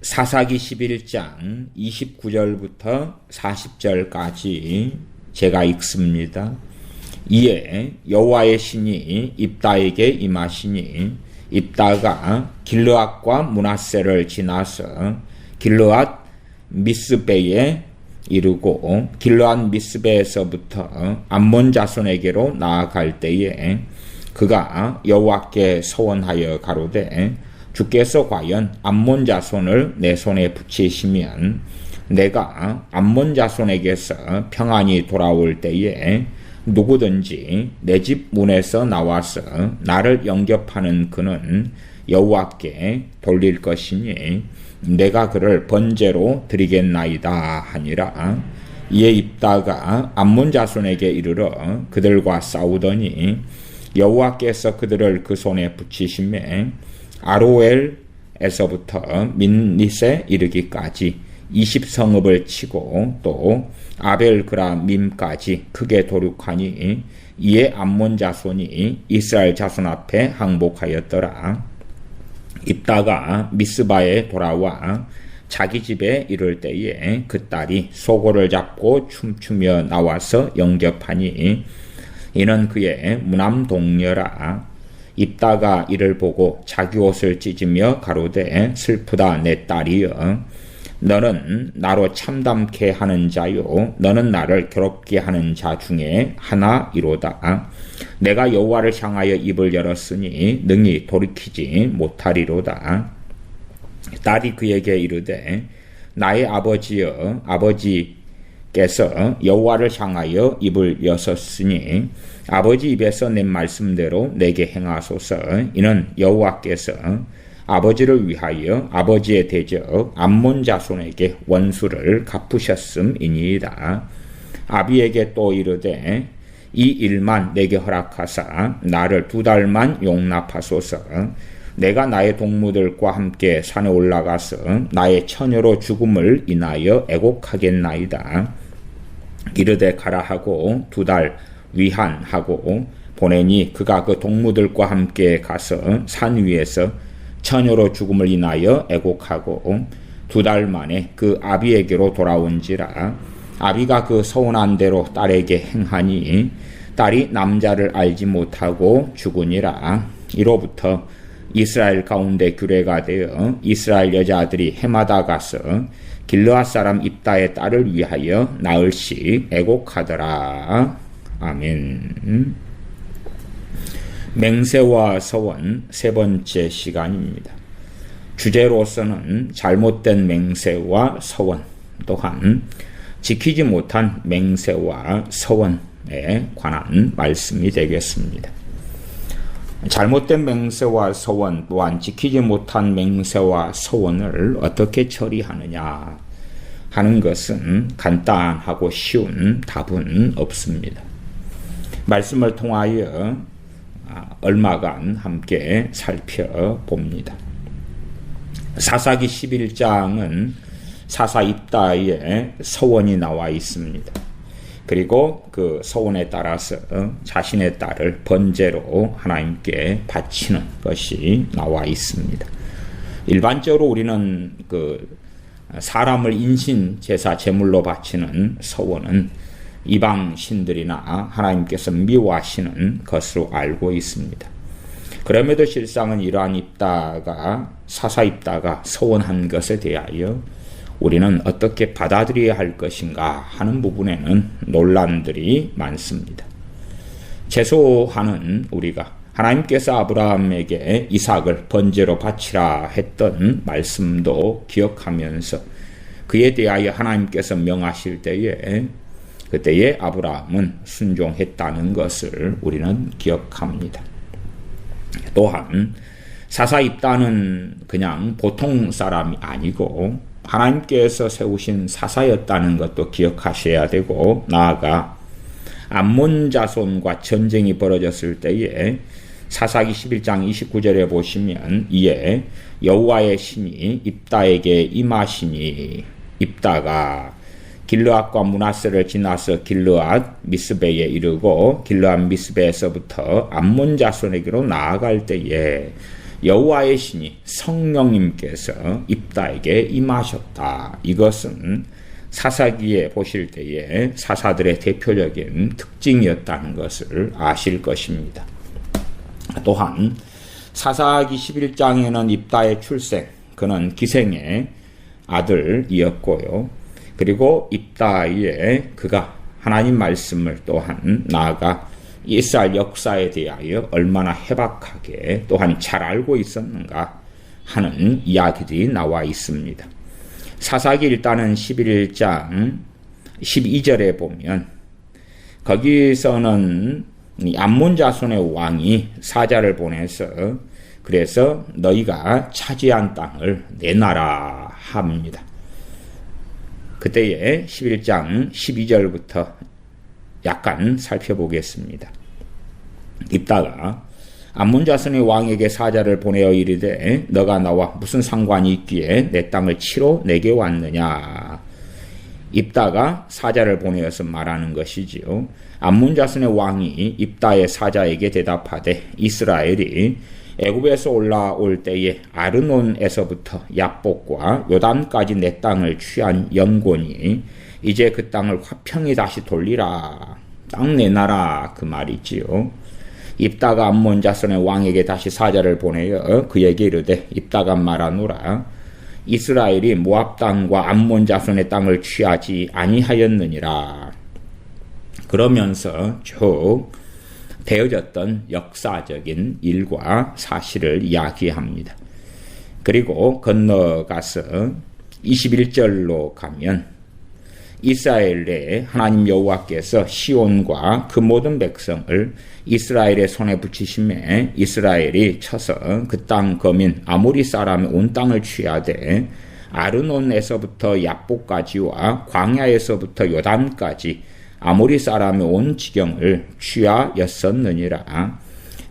사사기 11장 29절부터 40절까지 제가 읽습니다. 이에 여호와의 신이 입다에게 임하시니 입다가 길르앗과 므낫세를 지나서 길르앗 미스베에 이르고 길르앗 미스베에서부터 암몬 자손에게로 나아갈 때에 그가 여호와께 서원하여 가로되 주께서 과연 암몬 자손을 내 손에 붙이시면 내가 암몬 자손에게서 평안히 돌아올 때에 누구든지 내 집 문에서 나와서 나를 영접하는 그는 여호와께 돌릴 것이니 내가 그를 번제로 드리겠나이다 하니라. 이에 입다가 암몬 자손에게 이르러 그들과 싸우더니 여호와께서 그들을 그 손에 붙이시매 아로엘에서부터 민닛에 이르기까지 20성읍을 치고 또 아벨그라밈까지 크게 도륙하니 이에 암몬 자손이 이스라엘 자손 앞에 항복하였더라. 입다가 미스바에 돌아와 자기 집에 이를 때에 그 딸이 소고를 잡고 춤추며 나와서 영접하니 이는 그의 무남 동녀라. 입다가 이를 보고 자기 옷을 찢으며 가로되 슬프다 내 딸이여 너는 나로 참담케 하는 자요 너는 나를 괴롭게 하는 자 중에 하나이로다. 내가 여호와를 향하여 입을 열었으니 능히 돌이키지 못하리로다. 딸이 그에게 이르되 나의 아버지여 아버지께서 여호와를 향하여 입을 여셨으니 아버지 입에서 낸 말씀대로 내게 행하소서. 이는 여호와께서 아버지를 위하여 아버지의 대적 암몬 자손에게 원수를 갚으셨음이니이다. 아비에게 또 이르되 이 일만 내게 허락하사 나를 2달만 용납하소서. 내가 나의 동무들과 함께 산에 올라가서 나의 처녀로 죽음을 인하여 애곡하겠나이다. 이르되 가라 하고 2달 위한하고 보내니 그가 그 동무들과 함께 가서 산 위에서 처녀로 죽음을 인하여 애곡하고 2달 만에 그 아비에게로 돌아온지라. 아비가 그 서운한 대로 딸에게 행하니 딸이 남자를 알지 못하고 죽으니라. 이로부터 이스라엘 가운데 규례가 되어 이스라엘 여자들이 해마다 가서 길르앗 사람 입다의 딸을 위하여 나흘씩 애곡하더라. 아멘. 맹세와 서원 세 번째 시간입니다. 주제로서는 잘못된 맹세와 서원 또한 지키지 못한 맹세와 서원에 관한 말씀이 되겠습니다. 잘못된 맹세와 서원 또한 지키지 못한 맹세와 서원을 어떻게 처리하느냐 하는 것은 간단하고 쉬운 답은 없습니다. 말씀을 통하여 얼마간 함께 살펴봅니다. 사사기 11장은 사사 입다의 서원이 나와 있습니다. 그리고 그 서원에 따라서 자신의 딸을 번제로 하나님께 바치는 것이 나와 있습니다. 일반적으로 우리는 그 사람을 인신 제사 제물로 바치는 서원은 이방 신들이나 하나님께서 미워하시는 것으로 알고 있습니다. 그럼에도 실상은 이러한 입다가 사사 입다가 서원한 것에 대하여 우리는 어떻게 받아들여야 할 것인가 하는 부분에는 논란들이 많습니다. 최소한은 우리가 하나님께서 아브라함에게 이삭을 번제로 바치라 했던 말씀도 기억하면서 그에 대하여 하나님께서 명하실 때에 그때에 아브라함은 순종했다는 것을 우리는 기억합니다. 또한 사사 입다는 그냥 보통 사람이 아니고 하나님께서 세우신 사사였다는 것도 기억하셔야 되고 나아가 암몬 자손과 전쟁이 벌어졌을 때에 사사기 11장 29절에 보시면 이에 여호와의 신이 입다에게 임하시니 입다가 길르앗과 므낫세를 지나서 길르앗 미스베에 이르고 길르앗 미스베에서부터 암몬 자손에게로 나아갈 때에 여호와의 신이 성령님께서 입다에게 임하셨다. 이것은 사사기에 보실 때에 사사들의 대표적인 특징이었다는 것을 아실 것입니다. 또한 사사기 11장에는 입다의 출생, 그는 기생의 아들이었고요. 그리고 입다에 그가 하나님 말씀을 또한 나아가 이스라엘 역사에 대하여 얼마나 해박하게 또한 잘 알고 있었는가 하는 이야기들이 나와 있습니다. 사사기 일단은 11장 12절에 보면 거기서는 암몬 자손의 왕이 사자를 보내서 그래서 너희가 차지한 땅을 내놔라 합니다. 그때에 11장 12절부터 약간 살펴보겠습니다. 입다가 암몬 자손의 왕에게 사자를 보내어 이르되 너가 나와 무슨 상관이 있기에 내 땅을 치러 내게 왔느냐. 입다가 사자를 보내어서 말하는 것이지요. 암몬 자손의 왕이 입다의 사자에게 대답하되 이스라엘이 애굽에서 올라올 때에 아르논에서부터 야복과 요단까지 내 땅을 취한 영곤이 이제 그 땅을 화평히 다시 돌리라. 땅 내놔라 그 말이지요. 입다가 암몬 자손의 왕에게 다시 사자를 보내어 그에게 이르되 입다가 말하노라. 이스라엘이 모압 땅과 암몬 자손의 땅을 취하지 아니하였느니라. 그러면서 쭉 되어졌던 역사적인 일과 사실을 이야기합니다. 그리고 건너가서 21절로 가면 이스라엘 내에 하나님 여호와께서 시온과 그 모든 백성을 이스라엘의 손에 붙이심에 이스라엘이 쳐서 그 땅 거민 아모리 사람의 온 땅을 취하되 아르논에서부터 야복까지와 광야에서부터 요단까지 아모리 사람의 온 지경을 취하였었느니라.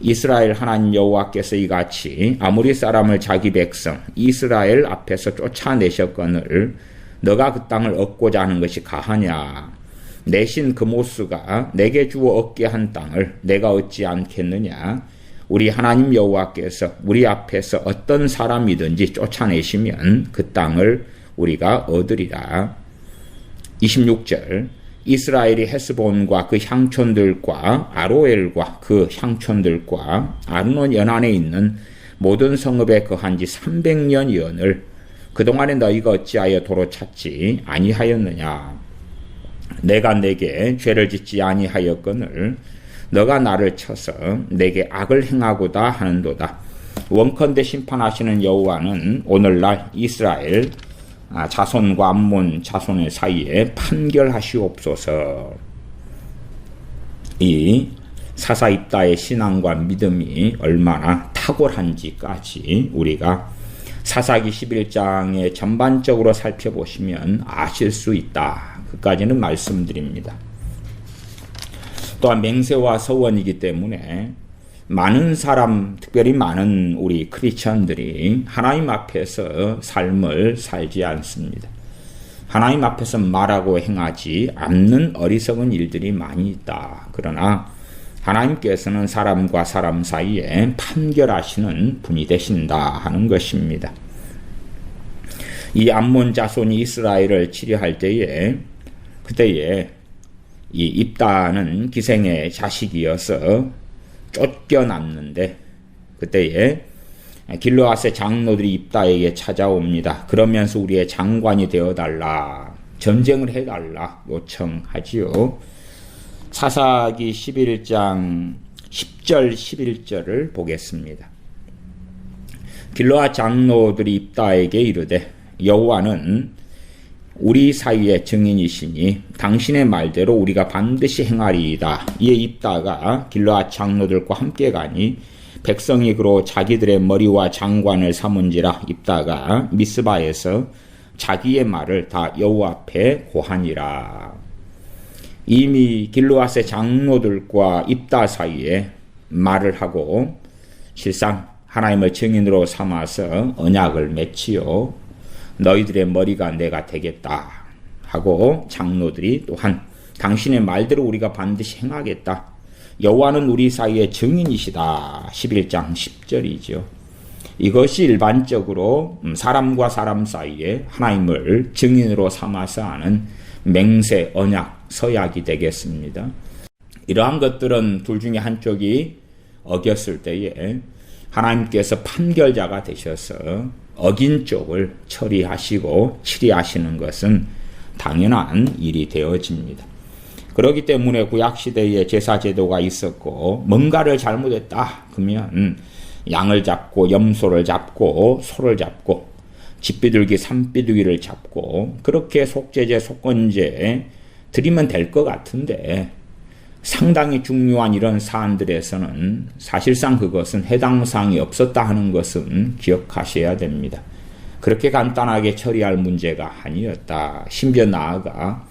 이스라엘 하나님 여호와께서 이같이 아모리 사람을 자기 백성 이스라엘 앞에서 쫓아내셨거늘 너가 그 땅을 얻고자 하는 것이 가하냐. 내 신 그모스가 내게 주어 얻게 한 땅을 내가 얻지 않겠느냐. 우리 하나님 여호와께서 우리 앞에서 어떤 사람이든지 쫓아내시면 그 땅을 우리가 얻으리라. 26절 이스라엘이 헤스본과 그 향촌들과 아로엘과 그 향촌들과 아르논 연안에 있는 모든 성읍에 거한 지 300년이언을 그동안에 너희가 어찌하여 도로 찾지 아니하였느냐. 내가 내게 죄를 짓지 아니하였거늘 너가 나를 쳐서 내게 악을 행하고다 하는도다. 원컨대 심판하시는 여호와는 오늘날 이스라엘 자손과 암몬 자손의 사이에 판결하시옵소서. 이 사사 입다의 신앙과 믿음이 얼마나 탁월한지까지 우리가 사사기 11장에 전반적으로 살펴보시면 아실 수 있다. 그까지는 말씀드립니다. 또한 맹세와 서원이기 때문에 많은 사람, 특별히 많은 우리 크리스천들이 하나님 앞에서 삶을 살지 않습니다. 하나님 앞에서 말하고 행하지 않는 어리석은 일들이 많이 있다. 그러나 하나님께서는 사람과 사람 사이에 판결하시는 분이 되신다 하는 것입니다. 이 암몬 자손이 이스라엘을 치려할 때에 그때에 이 입다는 기생의 자식이어서 쫓겨났는데 그때에 길르앗의 장로들이 입다에게 찾아옵니다. 그러면서 우리의 장관이 되어달라, 전쟁을 해달라 요청하지요. 사사기 11장 10절 11절을 보겠습니다. 길르앗 장로들이 입다에게 이르되 여호와는 우리 사이의 증인이시니 당신의 말대로 우리가 반드시 행하리이다. 이에 입다가 길르앗 장로들과 함께 가니 백성이 그로 자기들의 머리와 장관을 삼은지라. 입다가 미스바에서 자기의 말을 다 여호와 앞에 고하니라. 이미 길르앗의 장로들과 입다 사이에 말을 하고 실상 하나님을 증인으로 삼아서 언약을 맺지요. 너희들의 머리가 내가 되겠다 하고 장로들이 또한 당신의 말대로 우리가 반드시 행하겠다. 여호와는 우리 사이의 증인이시다. 11장 10절이죠. 이것이 일반적으로 사람과 사람 사이에 하나님을 증인으로 삼아서 하는 맹세, 언약, 서약이 되겠습니다. 이러한 것들은 둘 중에 한쪽이 어겼을 때에 하나님께서 판결자가 되셔서 어긴 쪽을 처리하시고 치리하시는 것은 당연한 일이 되어집니다. 그렇기 때문에 구약시대에 제사제도가 있었고 뭔가를 잘못했다 그러면 양을 잡고 염소를 잡고 소를 잡고 집비둘기 산비둘기를 잡고 그렇게 속죄제 속건제 드리면 될 것 같은데 상당히 중요한 이런 사안들에서는 사실상 그것은 해당 사항이 없었다 하는 것은 기억하셔야 됩니다. 그렇게 간단하게 처리할 문제가 아니었다. 심지어 나아가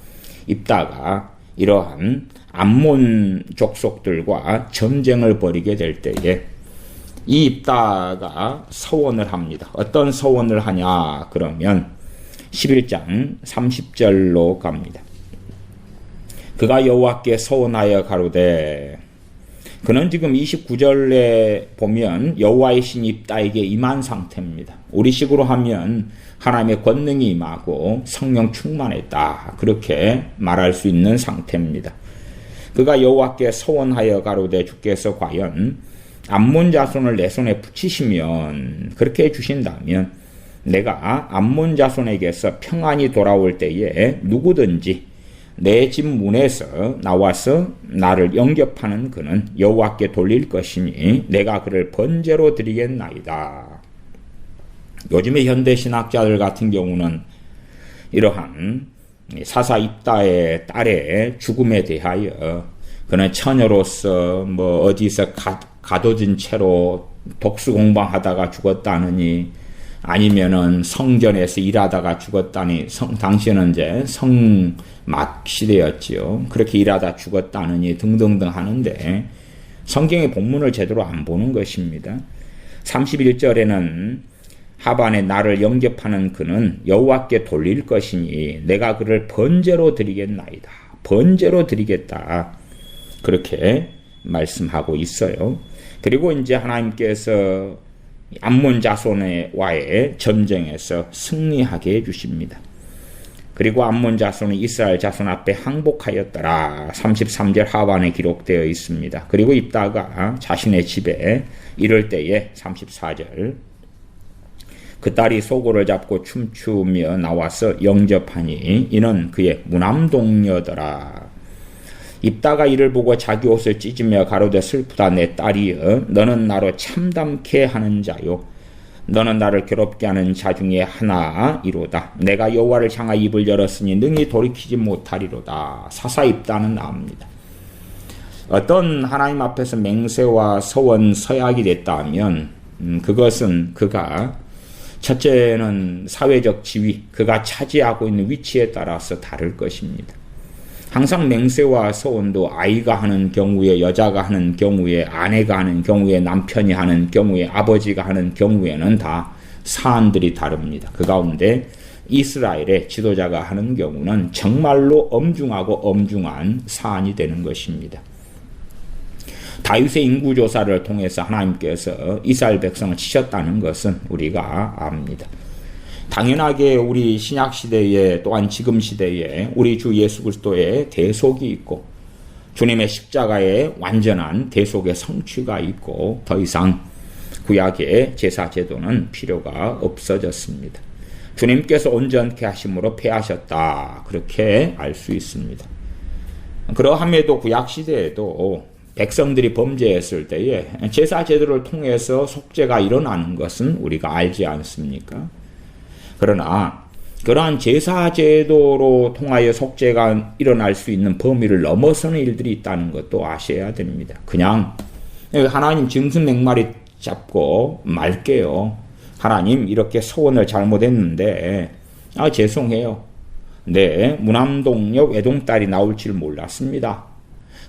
입다가 이러한 암몬 족속들과 전쟁을 벌이게 될 때에 이 입다가 서원을 합니다. 어떤 서원을 하냐 그러면 11장 30절로 갑니다. 그가 여호와께 서원하여 가로되 그는 지금 29절에 보면 여호와의 신 입다에게 임한 상태입니다. 우리식으로 하면 하나님의 권능이 임하고 성령 충만했다. 그렇게 말할 수 있는 상태입니다. 그가 여호와께 서원하여 가로되 주께서 과연 암몬 자손을 내 손에 붙이시면 그렇게 해주신다면 내가 암몬 자손에게서 평안이 돌아올 때에 누구든지 내 집 문에서 나와서 나를 영접하는 그는 여호와께 돌릴 것이니 내가 그를 번제로 드리겠나이다. 요즘의 현대 신학자들 같은 경우는 이러한 사사 입다의 딸의 죽음에 대하여 그는 처녀로서 어디서 가둬진 채로 독수 공방하다가 죽었다느니 아니면은 성전에서 일하다가 죽었다니 당시에는 이제 성막 시대였지요. 그렇게 일하다 죽었다느니 등등등 하는데 성경의 본문을 제대로 안 보는 것입니다. 31절에는 하반에 나를 영접하는 그는 여호와께 돌릴 것이니 내가 그를 번제로 드리겠나이다. 번제로 드리겠다. 그렇게 말씀하고 있어요. 그리고 이제 하나님께서 암몬 자손과의 전쟁에서 승리하게 해주십니다. 그리고 암몬 자손이 이스라엘 자손 앞에 항복하였더라. 33절 하반에 기록되어 있습니다. 그리고 입다가 자신의 집에 이를 때에 34절 그 딸이 소고를 잡고 춤추며 나와서 영접하니 이는 그의 무남동녀더라. 입다가 이를 보고 자기 옷을 찢으며 가로되 슬프다 내 딸이여 너는 나로 참담케 하는 자요 너는 나를 괴롭게 하는 자 중에 하나이로다. 내가 여호와를 향하여 입을 열었으니 능히 돌이키지 못하리로다. 사사 입다는 나옵니다. 어떤 하나님 앞에서 맹세와 서원 서약이 됐다 하면 그것은 그가 첫째는 사회적 지위, 그가 차지하고 있는 위치에 따라서 다를 것입니다. 항상 맹세와 서원도 아이가 하는 경우에, 여자가 하는 경우에, 아내가 하는 경우에, 남편이 하는 경우에, 아버지가 하는 경우에는 다 사안들이 다릅니다. 그 가운데 이스라엘의 지도자가 하는 경우는 정말로 엄중하고 엄중한 사안이 되는 것입니다. 다윗의 인구조사를 통해서 하나님께서 이스라엘 백성을 치셨다는 것은 우리가 압니다. 당연하게 우리 신약시대에 또한 지금 시대에 우리 주 예수 그리스도의 대속이 있고 주님의 십자가의 완전한 대속의 성취가 있고 더 이상 구약의 제사제도는 필요가 없어졌습니다. 주님께서 온전케 하심으로 패하셨다. 그렇게 알 수 있습니다. 그러함에도 구약시대에도 백성들이 범죄했을 때에 제사제도를 통해서 속죄가 일어나는 것은 우리가 알지 않습니까? 그러나 그러한 제사제도로 통하여 속죄가 일어날 수 있는 범위를 넘어서는 일들이 있다는 것도 아셔야 됩니다. 그냥 하나님 짐승 100마리 잡고 말게요. 하나님 이렇게 서원을 잘못했는데 죄송해요. 네, 무남동녀 외동딸이 나올 줄 몰랐습니다.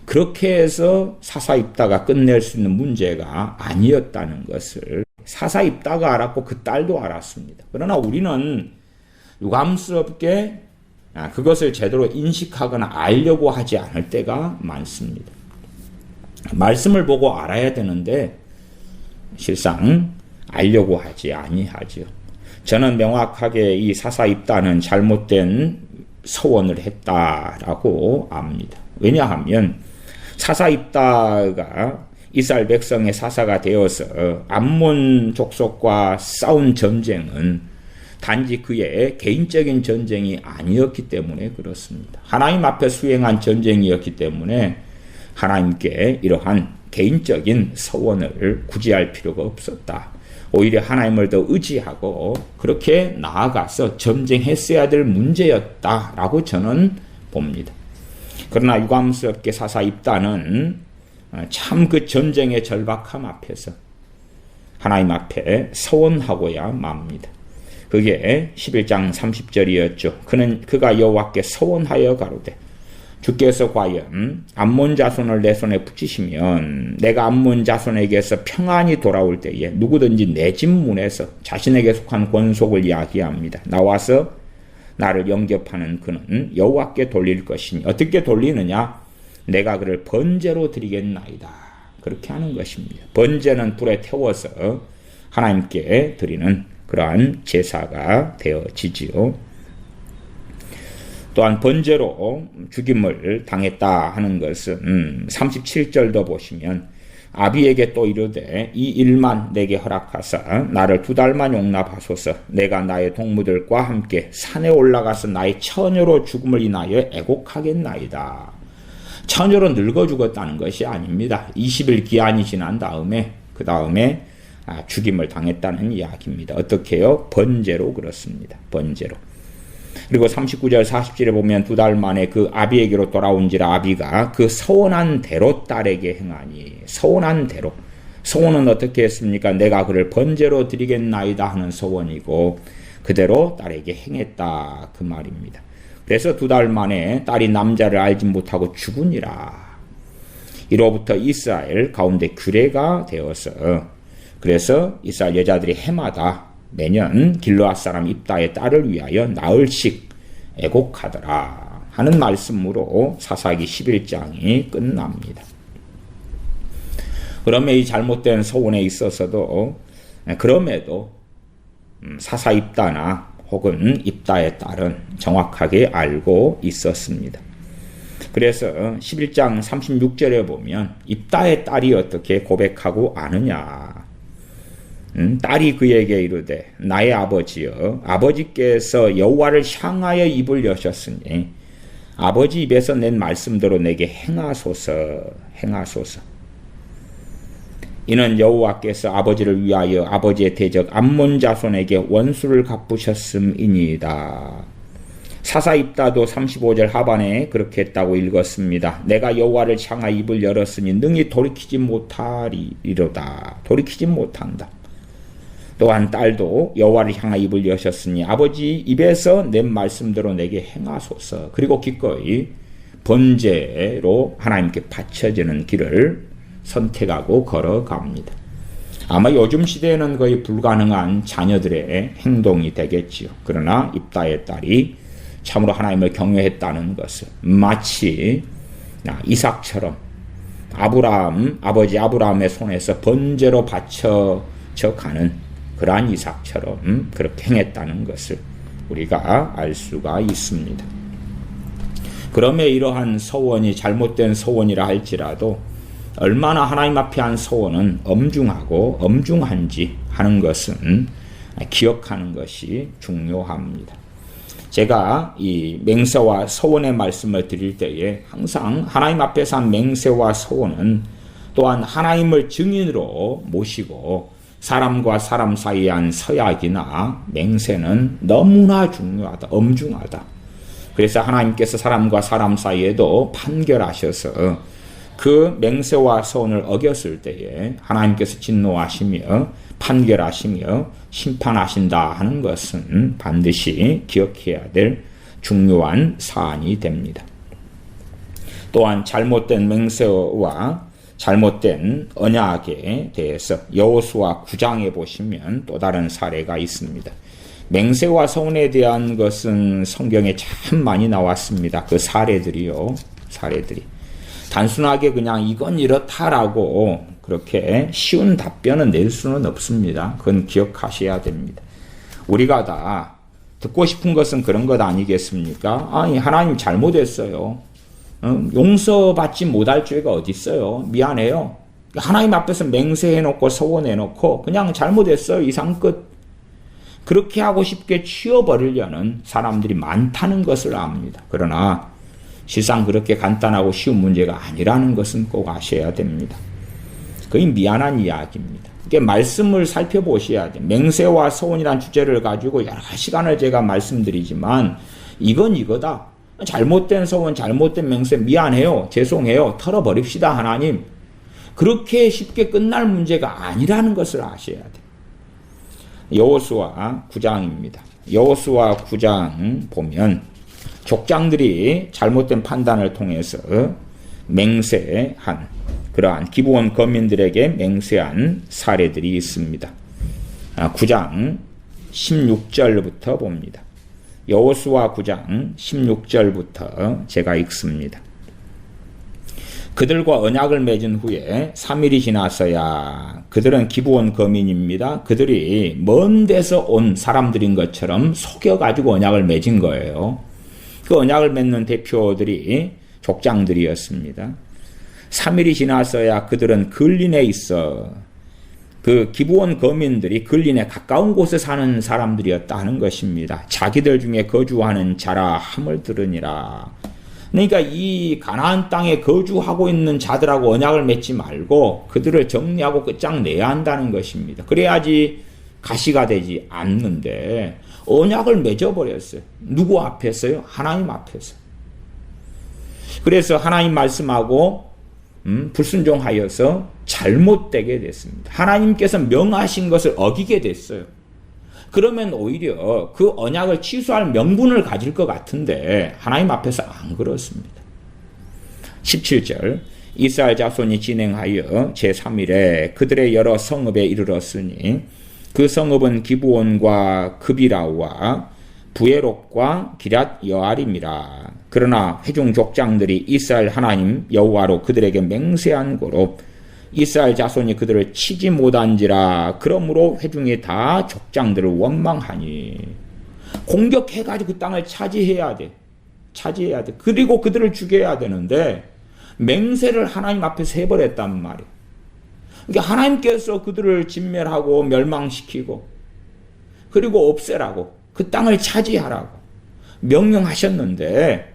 그렇게 해서 사사 입다가 끝낼 수 있는 문제가 아니었다는 것을 사사 입다가 알았고 그 딸도 알았습니다. 그러나 우리는 유감스럽게 그것을 제대로 인식하거나 알려고 하지 않을 때가 많습니다. 말씀을 보고 알아야 되는데 실상 알려고 하지 아니하지요. 저는 명확하게 이 사사 입다는 잘못된 서원을 했다라고 압니다. 왜냐하면 사사 입다가 이스라엘 백성의 사사가 되어서 암몬 족속과 싸운 전쟁은 단지 그의 개인적인 전쟁이 아니었기 때문에 그렇습니다. 하나님 앞에 수행한 전쟁이었기 때문에 하나님께 이러한 개인적인 서원을 구제할 필요가 없었다. 오히려 하나님을 더 의지하고 그렇게 나아가서 전쟁했어야 될 문제였다라고 저는 봅니다. 그러나 유감스럽게 사사 입다는 참 그 전쟁의 절박함 앞에서 하나님 앞에 서원하고야 맙니다. 그게 11장 30절이었죠. 그가 여호와께 서원하여 가로되 주께서 과연 암몬 자손을 내 손에 붙이시면 내가 암몬 자손에게서 평안히 돌아올 때에 누구든지 내 집 문에서 자신에게 속한 권속을 이야기합니다. 나와서 나를 영접하는 그는 여호와께 돌릴 것이니 어떻게 돌리느냐? 내가 그를 번제로 드리겠나이다. 그렇게 하는 것입니다. 번제는 불에 태워서 하나님께 드리는 그러한 제사가 되어지지요. 또한 번제로 죽임을 당했다 하는 것은 37절도 보시면 아비에게 또 이르되 이 일만 내게 허락하사 나를 2달만 용납하소서. 내가 나의 동무들과 함께 산에 올라가서 나의 처녀로 죽음을 인하여 애곡하겠나이다. 처녀로 늙어 죽었다는 것이 아닙니다. 20일 기한이 지난 다음에 그 다음에 죽임을 당했다는 이야기입니다. 어떻게요? 번제로 그렇습니다. 번제로. 그리고 39절 40절에 보면 2달 만에 그 아비에게로 돌아온지라 아비가 그 서원한 대로 딸에게 행하니 서원한 대로. 서원은 어떻게 했습니까? 내가 그를 번제로 드리겠나이다 하는 서원이고 그대로 딸에게 행했다 그 말입니다. 그래서 2달 만에 딸이 남자를 알지 못하고 죽으니라. 이로부터 이스라엘 가운데 규례가 되어서 그래서 이스라엘 여자들이 해마다 매년 길르앗 사람 입다의 딸을 위하여 나흘씩 애곡하더라 하는 말씀으로 사사기 11장이 끝납니다. 그러면 이 잘못된 서원에 있어서도 그럼에도 사사 입다나 혹은 입다의 딸은 정확하게 알고 있었습니다. 그래서 11장 36절에 보면 입다의 딸이 어떻게 고백하고 아느냐. 딸이 그에게 이르되 나의 아버지여 아버지께서 여호와를 향하여 입을 여셨으니 아버지 입에서 낸 말씀대로 내게 행하소서. 이는 여호와께서 아버지를 위하여 아버지의 대적 암몬 자손에게 원수를 갚으셨음이니이다. 사사 입다도 35절 하반에 그렇게 했다고 읽었습니다. 내가 여호와를 향하여 입을 열었으니 능히 돌이키지 못하리로다. 돌이키지 못한다. 또한 딸도 여호와를 향하여 입을 여셨으니 아버지 입에서 낸 말씀대로 내게 행하소서. 그리고 기꺼이 번제로 하나님께 바쳐지는 길을 선택하고 걸어갑니다. 아마 요즘 시대에는 거의 불가능한 자녀들의 행동이 되겠지요. 그러나 입다의 딸이 참으로 하나님을 경외했다는 것을 마치 이삭처럼 아버지 아브라함의 손에서 번제로 바쳐져 가는 그러한 이삭처럼 그렇게 행했다는 것을 우리가 알 수가 있습니다. 그러면 이러한 서원이 잘못된 서원이라 할지라도 얼마나 하나님 앞에 한 서원은 엄중하고 엄중한지 하는 것은 기억하는 것이 중요합니다. 제가 이 맹세와 서원의 말씀을 드릴 때에 항상 하나님 앞에서 한 맹세와 서원은 또한 하나님을 증인으로 모시고 사람과 사람 사이에 한 서약이나 맹세는 너무나 중요하다, 엄중하다. 그래서 하나님께서 사람과 사람 사이에도 판결하셔서 그 맹세와 서원을 어겼을 때에 하나님께서 진노하시며 판결하시며 심판하신다 하는 것은 반드시 기억해야 될 중요한 사안이 됩니다. 또한 잘못된 맹세와 잘못된 언약에 대해서 여호수아 9장에 보시면 또 다른 사례가 있습니다. 맹세와 서원에 대한 것은 성경에 참 많이 나왔습니다. 그 사례들이 단순하게 그냥 이건 이렇다라고 그렇게 쉬운 답변은 낼 수는 없습니다. 그건 기억하셔야 됩니다. 우리가 다 듣고 싶은 것은 그런 것 아니겠습니까? 아니, 하나님 잘못했어요. 용서받지 못할 죄가 어디 있어요? 미안해요. 하나님 앞에서 맹세해놓고 서원해놓고 그냥 잘못했어요. 이상 끝. 그렇게 하고 쉽게 치워버리려는 사람들이 많다는 것을 압니다. 그러나 실상 그렇게 간단하고 쉬운 문제가 아니라는 것은 꼭 아셔야 됩니다. 거의 미안한 이야기입니다. 이게 말씀을 살펴보셔야 돼요. 맹세와 서원이라는 주제를 가지고 여러 시간을 제가 말씀드리지만 이건 이거다. 잘못된 서원, 잘못된 맹세 미안해요. 죄송해요. 털어버립시다 하나님. 그렇게 쉽게 끝날 문제가 아니라는 것을 아셔야 돼요. 여호수아 9장입니다. 여호수아 9장 보면 족장들이 잘못된 판단을 통해서 맹세한 그러한 기브온 거민들에게 맹세한 사례들이 있습니다. 9장 16절부터 봅니다. 여호수아 9장 16절부터 제가 읽습니다. 그들과 언약을 맺은 후에 3일이 지났어야 그들은 기브온 거민입니다. 그들이 먼 데서 온 사람들인 것처럼 속여가지고 언약을 맺은 거예요. 그 언약을 맺는 대표들이 족장들이었습니다. 3일이 지났어야 그들은 근린에 있어 그 기브온 거민들이 근린에 가까운 곳에 사는 사람들이었다 하는 것입니다. 자기들 중에 거주하는 자라 함을 들으니라. 그러니까 이 가나안 땅에 거주하고 있는 자들하고 언약을 맺지 말고 그들을 정리하고 끝장내야 한다는 것입니다. 그래야지 가시가 되지 않는데 언약을 맺어버렸어요. 누구 앞에서요? 하나님 앞에서. 그래서 하나님 말씀하고 불순종하여서 잘못되게 됐습니다. 하나님께서 명하신 것을 어기게 됐어요. 그러면 오히려 그 언약을 취소할 명분을 가질 것 같은데 하나님 앞에서 안 그렇습니다. 17절 이스라엘 자손이 진행하여 제3일에 그들의 여러 성읍에 이르렀으니 그 성읍은 기브온과 그비라와 부에롯과 기랏 여아림이라. 그러나 회중 족장들이 이스라엘 하나님 여호와로 그들에게 맹세한 고로 이스라엘 자손이 그들을 치지 못한지라. 그러므로 회중이 다 족장들을 원망하니. 공격해가지고 그 땅을 차지해야 돼. 그리고 그들을 죽여야 되는데 맹세를 하나님 앞에서 해버렸단 말이에요. 그러니까 하나님께서 그들을 진멸하고 멸망시키고 그리고 없애라고 그 땅을 차지하라고 명령하셨는데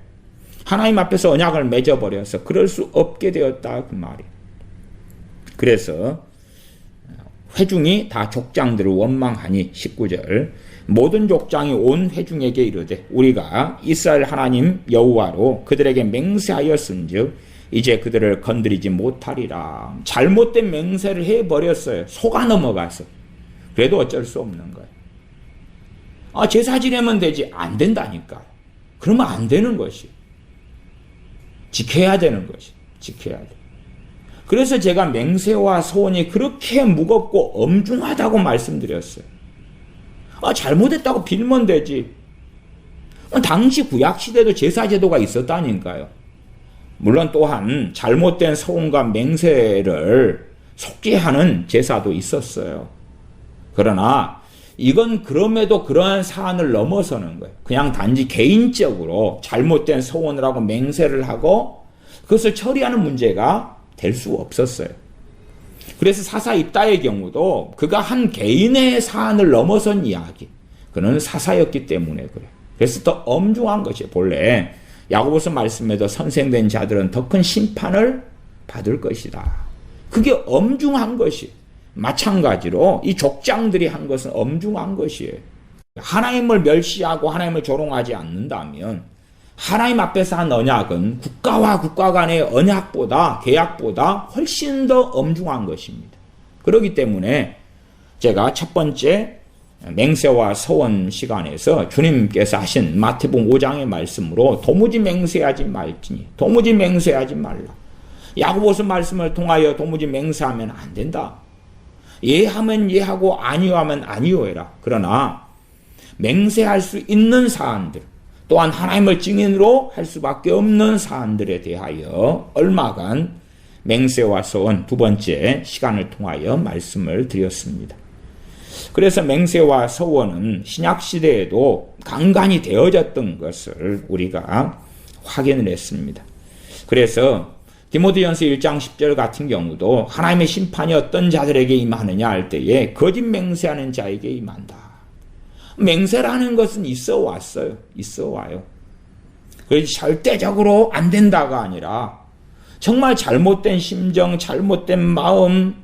하나님 앞에서 언약을 맺어버려서 그럴 수 없게 되었다 그 말이에요. 그래서 회중이 다 족장들을 원망하니 19절 모든 족장이 온 회중에게 이르되 우리가 이스라엘 하나님 여호와로 그들에게 맹세하였은즉 이제 그들을 건드리지 못하리라. 잘못된 맹세를 해버렸어요. 속아 넘어가서. 그래도 어쩔 수 없는 거예요. 제사 지내면 되지. 안 된다니까. 그러면 안 되는 것이. 지켜야 되는 것이. 지켜야 돼. 그래서 제가 맹세와 소원이 그렇게 무겁고 엄중하다고 말씀드렸어요. 잘못했다고 빌면 되지. 당시 구약시대도 제사제도가 있었다니까요. 물론 또한 잘못된 소원과 맹세를 속죄하는 제사도 있었어요. 그러나 이건 그럼에도 그러한 사안을 넘어서는 거예요. 그냥 단지 개인적으로 잘못된 소원을 하고 맹세를 하고 그것을 처리하는 문제가 될 수 없었어요. 그래서 사사 입다의 경우도 그가 한 개인의 사안을 넘어선 이야기. 그는 사사였기 때문에 그래요. 그래서 더 엄중한 것이 본래 야고보서 말씀에도 선생된 자들은 더 큰 심판을 받을 것이다. 그게 엄중한 것이. 마찬가지로 이 족장들이 한 것은 엄중한 것이에요. 하나님을 멸시하고 하나님을 조롱하지 않는다면 하나님 앞에서 한 언약은 국가와 국가 간의 언약보다 계약보다 훨씬 더 엄중한 것입니다. 그렇기 때문에 제가 첫 번째 맹세와 서원 시간에서 주님께서 하신 마태복음 5장의 말씀으로 도무지 맹세하지 말지니 도무지 맹세하지 말라. 야고보서 말씀을 통하여 도무지 맹세하면 안 된다. 예하면 예하고 아니하면 아니오해라. 그러나 맹세할 수 있는 사안들 또한 하나님을 증인으로 할 수밖에 없는 사안들에 대하여 얼마간 맹세와 서원 두 번째 시간을 통하여 말씀을 드렸습니다. 그래서 맹세와 서원은 신약시대에도 간간히 되어졌던 것을 우리가 확인을 했습니다. 그래서 디모데전서 1장 10절 같은 경우도 하나님의 심판이 어떤 자들에게 임하느냐 할 때에 거짓 맹세하는 자에게 임한다. 맹세라는 것은 있어 왔어요. 있어 와요. 그래서 절대적으로 안 된다가 아니라 정말 잘못된 심정, 잘못된 마음,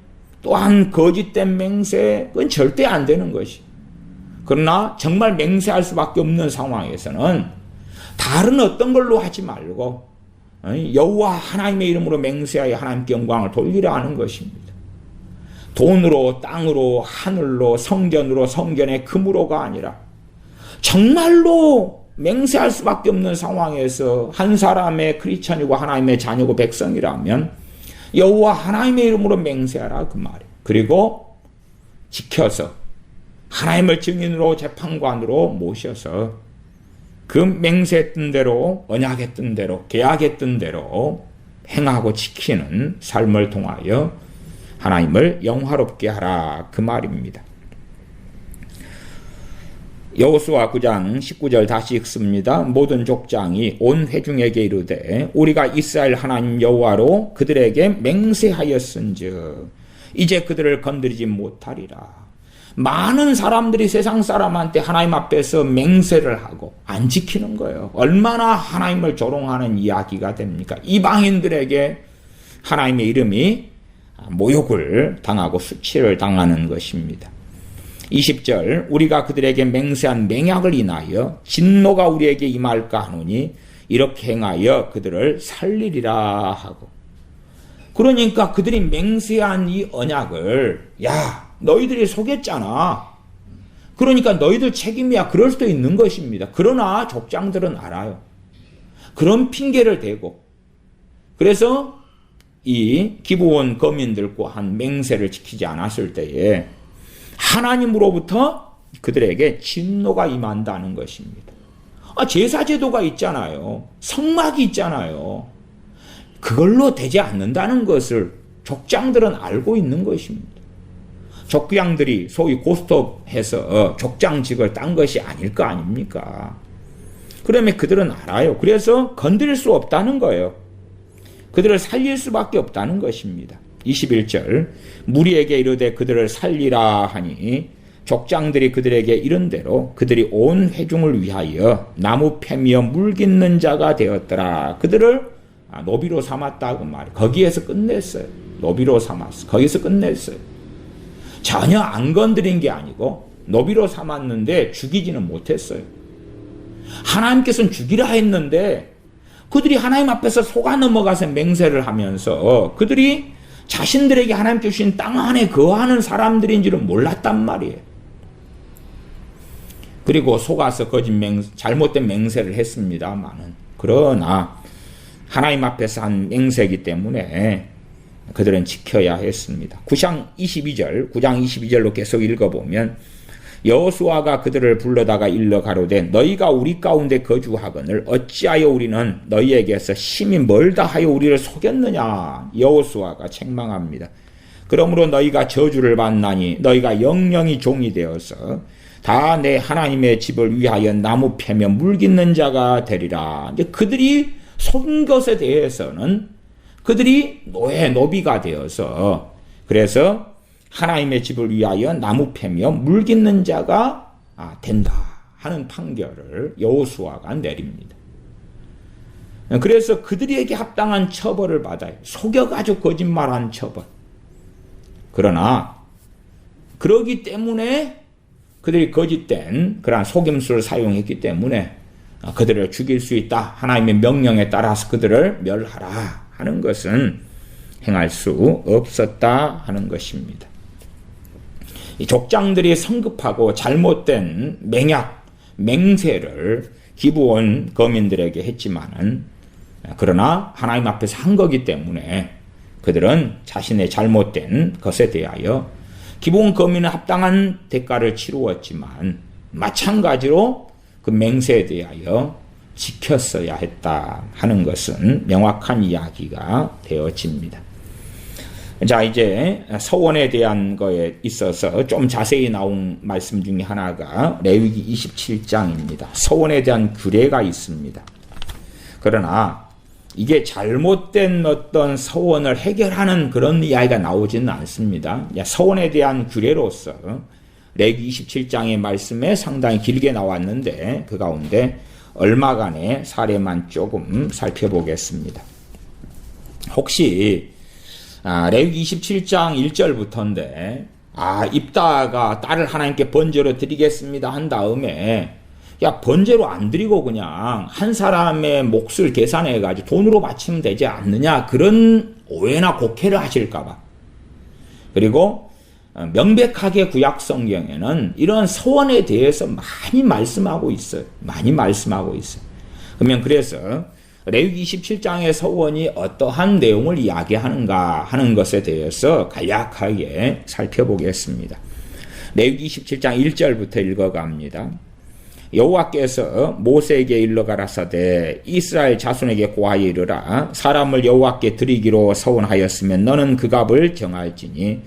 또한 거짓된 맹세, 그건 절대 안 되는 것이. 그러나 정말 맹세할 수밖에 없는 상황에서는 다른 어떤 걸로 하지 말고 여호와 하나님의 이름으로 맹세하여 하나님께 영광을 돌리라 하는 것입니다. 돈으로, 땅으로, 하늘로, 성전으로, 성전의 금으로가 아니라 정말로 맹세할 수밖에 없는 상황에서 한 사람의 크리스천이고 하나님의 자녀고 백성이라면 여호와 하나님의 이름으로 맹세하라 그 말이에요. 그리고 지켜서 하나님을 증인으로 재판관으로 모셔서 그 맹세했던 대로, 언약했던 대로, 계약했던 대로 행하고 지키는 삶을 통하여 하나님을 영화롭게 하라 그 말입니다. 여호수아 9장 19절 다시 읽습니다. 모든 족장이 온 회중에게 이르되 우리가 이스라엘 하나님 여호와로 그들에게 맹세하였은즉 이제 그들을 건드리지 못하리라. 많은 사람들이 세상 사람한테 하나님 앞에서 맹세를 하고 안 지키는 거예요. 얼마나 하나님을 조롱하는 이야기가 됩니까? 이방인들에게 하나님의 이름이 모욕을 당하고 수치를 당하는 것입니다. 20절 우리가 그들에게 맹세한 맹약을 인하여 진노가 우리에게 임할까 하노니 이렇게 행하여 그들을 살리리라 하고, 그러니까 그들이 맹세한 이 언약을 야 너희들이 속였잖아. 그러니까 너희들 책임이야. 그럴 수도 있는 것입니다. 그러나 족장들은 알아요. 그런 핑계를 대고 그래서 이 기브온 거민들과 한 맹세를 지키지 않았을 때에 하나님으로부터 그들에게 진노가 임한다는 것입니다. 제사제도가 있잖아요. 성막이 있잖아요. 그걸로 되지 않는다는 것을 족장들은 알고 있는 것입니다. 족장들이 소위 고스톱해서 족장직을 딴 것이 아닐 거 아닙니까? 그러면 그들은 알아요. 그래서 건드릴 수 없다는 거예요. 그들을 살릴 수밖에 없다는 것입니다. 21절 무리에게 이르되 그들을 살리라 하니 족장들이 그들에게 이른 대로 그들이 온 회중을 위하여 나무 패미어 물 깃는 자가 되었더라. 그들을 노비로 삼았다고 말이에요. 거기에서 끝냈어요. 노비로 삼았어. 거기서 끝냈어요. 전혀 안 건드린 게 아니고 노비로 삼았는데 죽이지는 못했어요. 하나님께서는 죽이라 했는데 그들이 하나님 앞에서 속아 넘어가서 맹세를 하면서 그들이 자신들에게 하나님 주신 땅 안에 거하는 사람들인 줄은 몰랐단 말이에요. 그리고 속아서 잘못된 맹세를 했습니다만은, 그러나 하나님 앞에서 한 맹세이기 때문에 그들은 지켜야 했습니다. 9장 22절로 계속 읽어보면 여호수아가 그들을 불러다가 일러 가로되 너희가 우리 가운데 거주하거늘 어찌하여 우리는 너희에게서 심히 멀다 하여 우리를 속였느냐. 여호수아가 책망합니다. 그러므로 너희가 저주를 받나니 너희가 영영이 종이 되어서 다 내 하나님의 집을 위하여 나무 패며 물 깃는 자가 되리라. 이제 그들이 속은 것에 대해서는 그들이 노비가 되어서 그래서 하나님의 집을 위하여 나무 패며 물 깃는 자가 된다 하는 판결을 여호수아가 내립니다. 그래서 그들에게 합당한 처벌을 받아요. 속여가지고 거짓말한 처벌. 그러나 그러기 때문에 그들이 거짓된 그러한 속임수를 사용했기 때문에 그들을 죽일 수 있다. 하나님의 명령에 따라서 그들을 멸하라 하는 것은 행할 수 없었다 하는 것입니다. 이 족장들이 성급하고 잘못된 맹세를 기브온 거민들에게 했지만은, 그러나 하나님 앞에서 한 거기 때문에 그들은 자신의 잘못된 것에 대하여 기브온 거민은 합당한 대가를 치루었지만 마찬가지로 그 맹세에 대하여 지켰어야 했다 하는 것은 명확한 이야기가 되어집니다. 자, 이제 서원에 대한 거에 있어서 좀 자세히 나온 말씀 중에 하나가 레위기 27장입니다. 서원에 대한 규례가 있습니다. 그러나 이게 잘못된 어떤 서원을 해결하는 그런 이야기가 나오지는 않습니다. 서원에 대한 규례로서 레위기 27장의 말씀에 상당히 길게 나왔는데 그 가운데 얼마간의 사례만 조금 살펴보겠습니다. 혹시 레위기 27장 1절부터인데 입다가 딸을 하나님께 번제로 드리겠습니다 한 다음에 번제로 안 드리고 그냥 한 사람의 몫을 계산해 가지고 돈으로 바치면 되지 않느냐, 그런 오해나 곡해를 하실까 봐. 그리고 명백하게 구약 성경에는 이런 서원에 대해서 많이 말씀하고 있어요. 그러면 그래서 레위기 27장의 서원이 어떠한 내용을 이야기하는가 하는 것에 대해서 간략하게 살펴보겠습니다. 레위기 27장 1절부터 읽어갑니다. 여호와께서 모세에게 일러 가라사대 이스라엘 자손에게 고하여 이르라. 사람을 여호와께 드리기로 서원하였으면 너는 그 값을 정할지니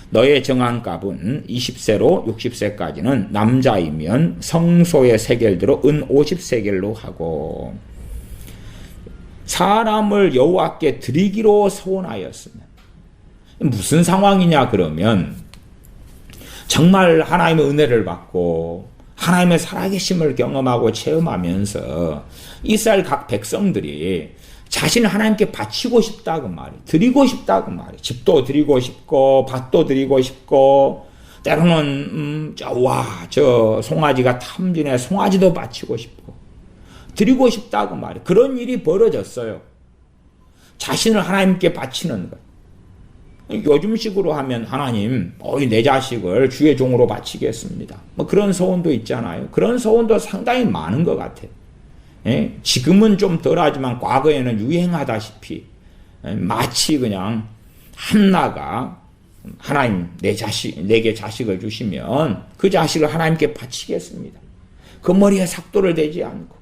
너의 정한 값은 20세로 60세까지는 남자이면 성소의 세겔대로 은 50세겔로 하고, 사람을 여호와께 드리기로 서원하였으면 무슨 상황이냐 그러면 정말 하나님의 은혜를 받고 하나님의 살아계심을 경험하고 체험하면서 이스라엘 각 백성들이 자신을 하나님께 바치고 싶다 그 말이, 드리고 싶다 그 말이. 집도 드리고 싶고 밭도 드리고 싶고 때로는 저 송아지가 탐진해 송아지도 바치고 싶고 드리고 싶다 그 말이. 그런 일이 벌어졌어요. 자신을 하나님께 바치는 것. 요즘식으로 하면 하나님, 내 자식을 주의 종으로 바치겠습니다. 그런 소원도 있잖아요. 그런 소원도 상당히 많은 것 같아요. 지금은 좀 덜하지만 과거에는 유행하다시피 마치 그냥 한나가 하나님 내게 자식을 주시면 그 자식을 하나님께 바치겠습니다. 그 머리에 삭도를 대지 않고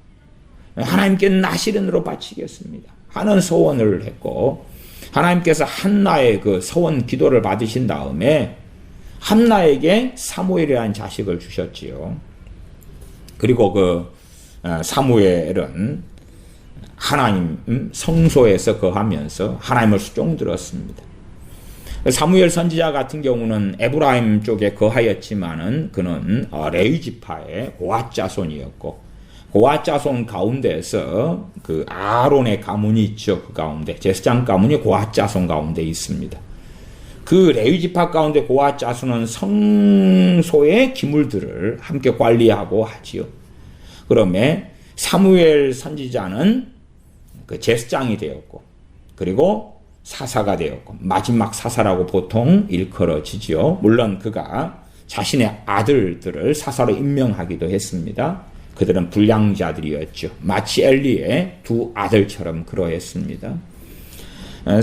하나님께 나시른으로 바치겠습니다 하는 소원을 했고, 하나님께서 한나의 그 서원 기도를 받으신 다음에 한나에게 사무엘이라는 자식을 주셨지요. 그리고 그 사무엘은 하나님 성소에서 거하면서 하나님을 수종들었습니다. 사무엘 선지자 같은 경우는 에브라임 쪽에 거하였지만은 그는 레위 지파의 고앗 자손이었고, 고앗 자손 가운데서 그 아론의 가문이 있죠. 그 가운데 제사장 가문이 고앗 자손 가운데 있습니다. 그 레위 지파 가운데 고앗 자손은 성소의 기물들을 함께 관리하고 하지요. 그러면 사무엘 선지자는 그 제사장이 되었고, 그리고 사사가 되었고, 마지막 사사라고 보통 일컬어지지요. 물론 그가 자신의 아들들을 사사로 임명하기도 했습니다. 그들은 불량자들이었죠. 마치 엘리의 두 아들처럼 그러했습니다.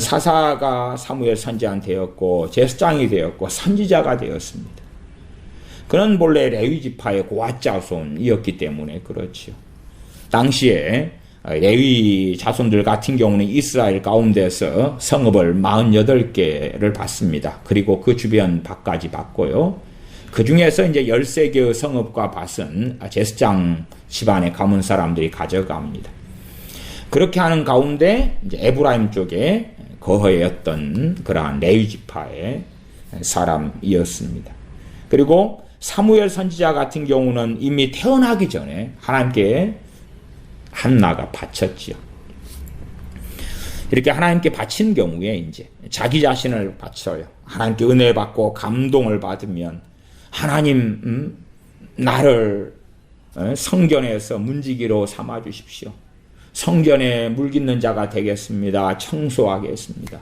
사사가 사무엘 선지자가 되었고 제사장이 되었고 선지자가 되었습니다. 그는 본래 레위 지파의 고앗 자손이었기 때문에 그렇죠. 당시에 레위 자손들 같은 경우는 이스라엘 가운데서 성읍을 48개를 받습니다. 그리고 그 주변 밭까지 받고요. 그 중에서 이제 13개의 성읍과 밭은 제사장 집안의 가문 사람들이 가져갑니다. 그렇게 하는 가운데 이제 에브라임 쪽에 거하였던 그러한 레위 지파의 사람이었습니다. 그리고 사무엘 선지자 같은 경우는 이미 태어나기 전에 하나님께 한나가 바쳤지요. 이렇게 하나님께 바친 경우에 이제 자기 자신을 바쳐요. 하나님께 은혜 받고 감동을 받으면 하나님 나를 성전에서 문지기로 삼아 주십시오. 성전에 물깃는 자가 되겠습니다. 청소하겠습니다.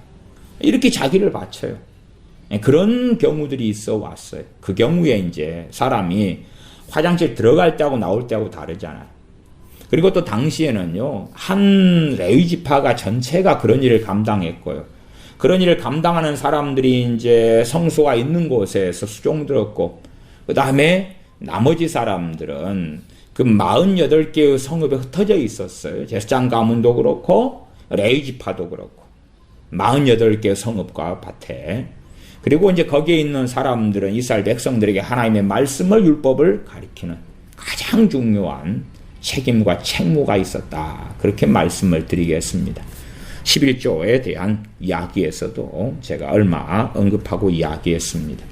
이렇게 자기를 바쳐요. 그런 경우들이 있어 왔어요. 그 경우에 이제 사람이 화장실 들어갈 때하고 나올 때하고 다르잖아요. 그리고 또 당시에는요, 한 레위 지파가 전체가 그런 일을 감당했고요. 그런 일을 감당하는 사람들이 이제 성소가 있는 곳에서 수종들었고, 그 다음에 나머지 사람들은 그 48개의 성읍에 흩어져 있었어요. 제사장 가문도 그렇고, 레위 지파도 그렇고. 48개 성읍과 밭에, 그리고 이제 거기에 있는 사람들은 이스라엘 백성들에게 하나님의 말씀을, 율법을 가리키는 가장 중요한 책임과 책무가 있었다. 그렇게 말씀을 드리겠습니다. 11조에 대한 이야기에서도 제가 얼마 언급하고 이야기했습니다.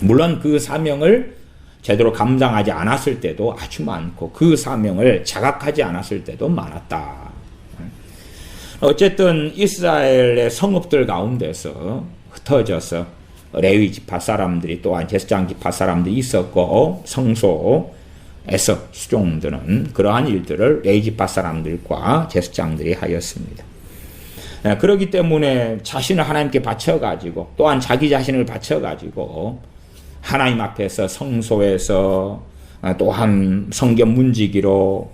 물론 그 사명을 제대로 감당하지 않았을 때도 아주 많고, 그 사명을 자각하지 않았을 때도 많았다. 어쨌든 이스라엘의 성읍들 가운데서 흩어져서 레위 지파 사람들이, 또한 제사장 지파 사람들이 있었고, 성소에서 수종드는 그러한 일들을 레위 지파 사람들과 제사장들이 하였습니다. 그렇기 때문에 자신을 하나님께 바쳐가지고, 또한 자기 자신을 바쳐가지고 하나님 앞에서 성소에서, 또한 성경 문지기로,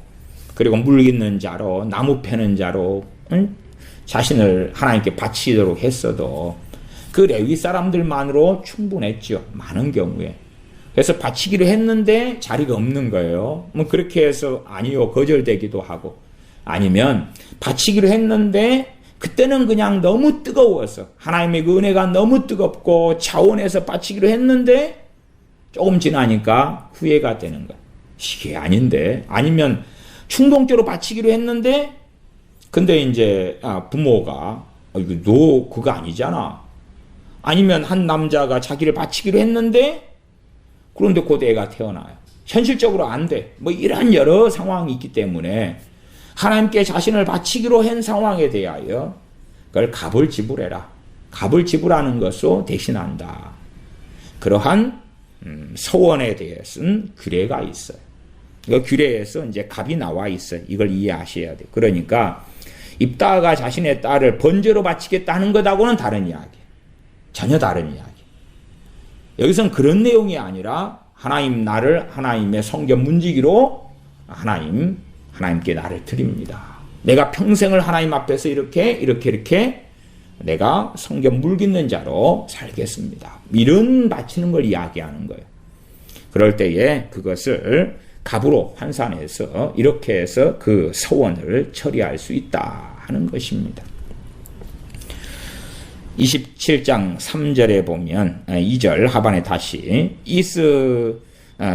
그리고 물 깃는 자로, 나무 패는 자로 자신을 하나님께 바치도록 했어도 그 레위 사람들만으로 충분했죠. 많은 경우에. 그래서 바치기로 했는데 자리가 없는 거예요. 뭐 그렇게 해서 아니요, 거절되기도 하고, 아니면 바치기로 했는데 그때는 그냥 너무 뜨거워서, 하나님의 그 은혜가 너무 뜨겁고 차원에서 바치기로 했는데 조금 지나니까 후회가 되는 거예요. 이게 아닌데. 아니면 충동적으로 바치기로 했는데 근데 이제 부모가 이거 너 그거 아니잖아. 아니면 한 남자가 자기를 바치기로 했는데 그런데 곧 애가 태어나요. 현실적으로 안 돼. 뭐 이런 여러 상황이 있기 때문에 하나님께 자신을 바치기로 한 상황에 대하여 그걸 값을 지불해라. 값을 지불하는 것으로 대신한다. 그러한 서원에 대해서는 규례가 있어요. 그 규례에서 이제 값이 나와 있어요. 이걸 이해하셔야 돼요. 그러니까 입다가 자신의 딸을 번제로 바치겠다는 것하고는 다른 이야기예요. 전혀 다른 이야기. 여기서는 그런 내용이 아니라 하나님 나를 하나님의 성경 문지기로 하나님께 나를 드립니다. 내가 평생을 하나님 앞에서 이렇게 내가 성경 물 깃는 자로 살겠습니다. 이런 바치는 걸 이야기하는 거예요. 그럴 때에 그것을 값으로 환산해서 이렇게 해서 그 서원을 처리할 수 있다 하는 것입니다. 27장 3절에 보면 2절 하반에 다시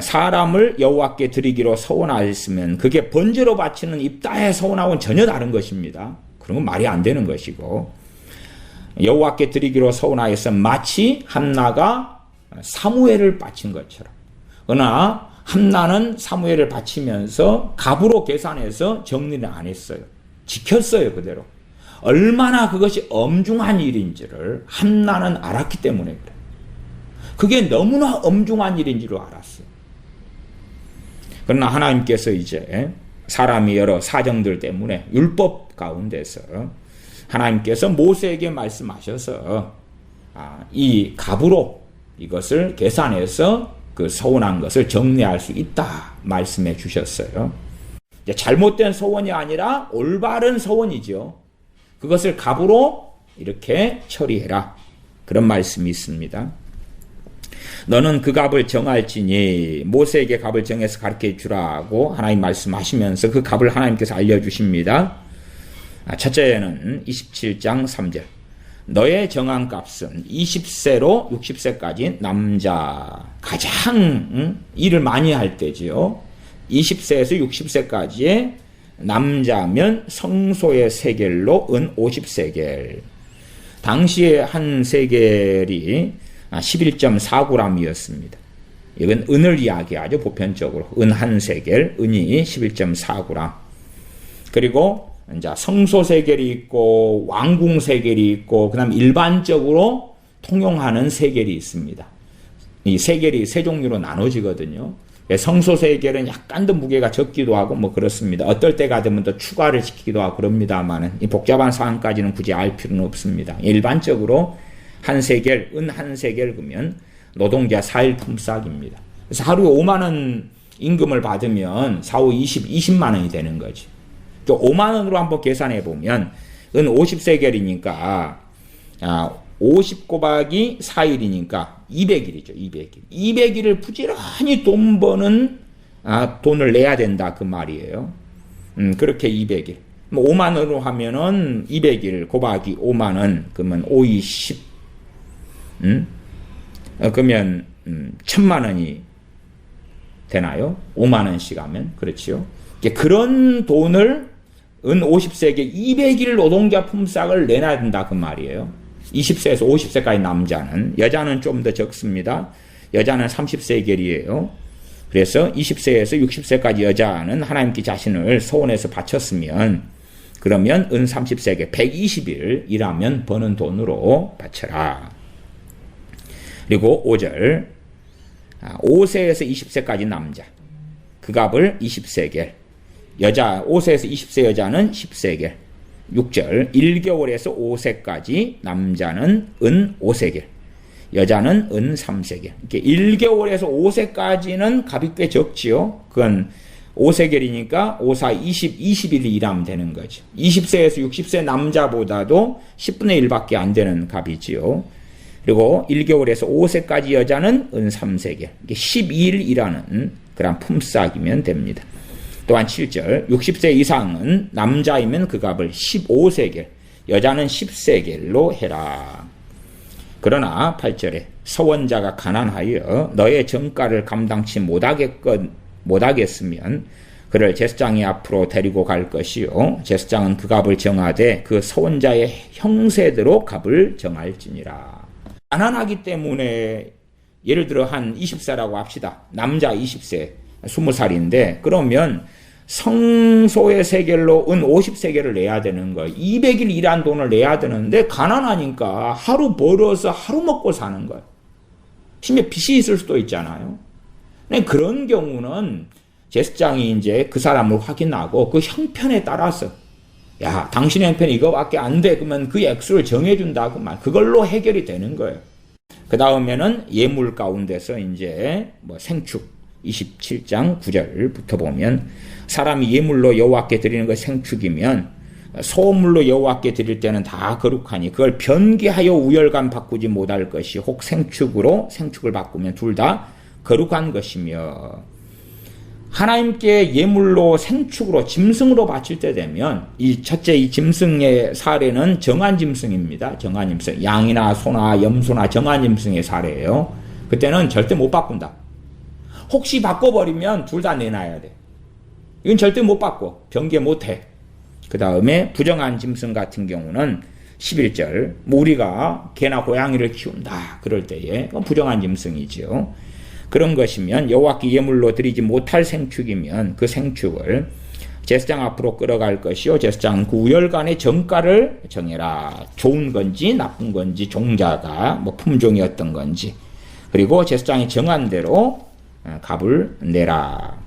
사람을 여호와께 드리기로 서원하였으면 그게 번제로 바치는 입다의 서원하고는 전혀 다른 것입니다. 그런 건 말이 안 되는 것이고, 여호와께 드리기로 서원하였으면 마치 한나가 사무엘을 바친 것처럼, 그러나 한나는 사무엘을 바치면서 값으로 계산해서 정리를 안 했어요. 지켰어요, 그대로. 얼마나 그것이 엄중한 일인지를 한나는 알았기 때문에 그래요. 그게 너무나 엄중한 일인 줄 알았어요. 그러나 하나님께서 이제 사람이 여러 사정들 때문에 율법 가운데서 하나님께서 모세에게 말씀하셔서 이 값으로 이것을 계산해서 그 서운한 것을 정리할 수 있다 말씀해 주셨어요. 이제 잘못된 서원이 아니라 올바른 서원이죠. 그것을 값으로 이렇게 처리해라. 그런 말씀이 있습니다. 너는 그 값을 정할지니 모세에게 값을 정해서 가르쳐 주라고 하나님 말씀하시면서 그 값을 하나님께서 알려주십니다. 첫째는 27장 3절. 너의 정한 값은 20세로 60세까지 남자, 가장 일을 많이 할 때지요. 20세에서 60세까지의 남자면 성소의 세겔로 은 50세겔. 당시에 한 세겔이 11.4g이었습니다. 이건 은을 이야기하죠. 보편적으로 은 한 세겔, 은이 11.4g. 그리고 이제 성소 세겔이 있고 왕궁 세겔이 있고 그다음 일반적으로 통용하는 세겔이 있습니다. 이 세겔이 세 종류로 나눠지거든요. 성소 세겔은 약간 더 무게가 적기도 하고 뭐 그렇습니다. 어떨 때가 되면 더 추가를 시키기도 하고 그럽니다만은 이 복잡한 사항까지는 굳이 알 필요는 없습니다. 일반적으로 한 세겔, 은 한 세겔 그러면 노동자 4일 품삯입니다. 그래서 하루에 5만 원 임금을 받으면 4, 5, 20만 원이 되는 거지. 5만 원으로 한번 계산해 보면 은 50세겔이니까 50 곱하기 4일이니까 200일이죠. 200일. 200일을 부지런히 돈 버는 돈을 내야 된다 그 말이에요. 그렇게 200일. 5만 원으로 하면은 200일 곱하기 5만 원, 그러면 5이 10. 그러면 1000만 원이 되나요? 5만 원씩 하면. 그렇지요. 그런 돈을 은 50세계 200일 노동자 품삯을 내놔야 된다 그 말이에요. 20세에서 50세까지 남자는. 여자는 좀 더 적습니다. 여자는 30세겔이에요. 그래서 20세에서 60세까지 여자는 하나님께 자신을 소원해서 바쳤으면, 그러면 은 30세계 120일 일하면 버는 돈으로 바쳐라. 그리고 5절 5세에서 20세까지 남자 그 값을 20세겔, 여자 5세에서 20세 여자는 10세겔. 6절 1개월에서 5세까지 남자는 은 5세겔, 여자는 은 3세겔. 이렇게 1개월에서 5세까지는 값이 꽤 적지요. 그건 5세겔이니까 5, 4, 20일 일하면 되는 거죠. 20세에서 60세 남자보다도 10분의 1밖에 안 되는 값이지요. 그리고 1개월에서 5세까지 여자는 은 3세겔. 12일 일하는 그런 품삯이면 됩니다. 또한 7절 60세 이상은 남자이면 그 값을 15세겔, 여자는 10세겔로 해라. 그러나 8절에 서원자가 가난하여 너의 정가를 감당치 못하겠으면 그를 제사장이 앞으로 데리고 갈 것이요 제사장은 그 값을 정하되 그 서원자의 형세대로 값을 정할지니라. 가난하기 때문에 예를 들어 한 20세라고 합시다. 남자 20세 20살인데 그러면 성소의 세겔로 은 50세겔을 내야 되는 거예요. 200일 일한 돈을 내야 되는데 가난하니까 하루 벌어서 하루 먹고 사는 거예요. 심지어 빚이 있을 수도 있잖아요. 그런 경우는 제사장이 이제 그 사람을 확인하고 그 형편에 따라서 야 당신의 형편이 이거밖에 안 돼 그러면 그 액수를 정해준다고 말 그걸로 해결이 되는 거예요. 그 다음에는 예물 가운데서 이제 뭐 생축 27장 9절부터 보면 사람이 예물로 여호와께 드리는 것 생축이면 소물로 여호와께 드릴 때는 다 거룩하니 그걸 변개하여 우열감 바꾸지 못할 것이 혹 생축을 바꾸면 둘 다 거룩한 것이며 하나님께 예물로 생축으로 짐승으로 바칠 때 되면 이 첫째 이 짐승의 사례는 정한 짐승입니다. 정한 짐승 양이나 소나 염소나 정한 짐승의 사례예요. 그때는 절대 못 바꾼다. 혹시 바꿔버리면 둘 다 내놔야 돼. 이건 절대 못 바꿔. 변개 못해. 그 다음에 부정한 짐승 같은 경우는 11절 우리가 개나 고양이를 키운다. 그럴 때에 부정한 짐승이지요. 그런 것이면 여호와께 예물로 드리지 못할 생축이면 그 생축을 제사장 앞으로 끌어갈 것이요 제사장은 그 우열간의 정가를 정해라. 좋은 건지 나쁜 건지 종자가 뭐 품종이었던 건지 그리고 제사장이 정한 대로 값을 내라.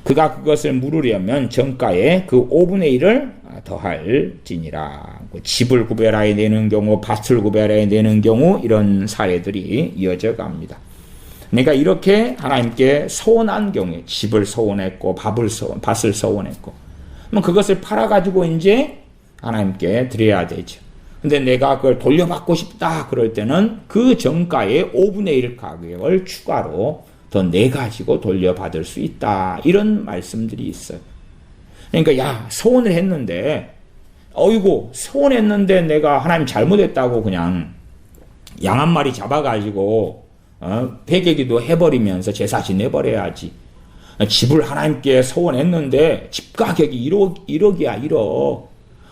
그가 그것을 물으려면 정가에 그 5분의 1을 더할지니라. 집을 구별하여 내는 경우 밭을 구별하여 내는 경우 이런 사례들이 이어져 갑니다. 그러니까 이렇게 하나님께 서원한 경우에 집을 서원했고 밭을 서원했고 그럼 그것을 팔아가지고 이제 하나님께 드려야 되죠. 근데 내가 그걸 돌려받고 싶다 그럴 때는 그 정가의 5분의 1 가격을 추가로 더 내가지고 돌려받을 수 있다. 이런 말씀들이 있어요. 그러니까 야 서원을 했는데 어이구 서원했는데 내가 하나님 잘못했다고 그냥 양 한 마리 잡아가지고 회개기도 해버리면서 제사 지내버려야지. 집을 하나님께 서원했는데 집 가격이 1억이야 1억.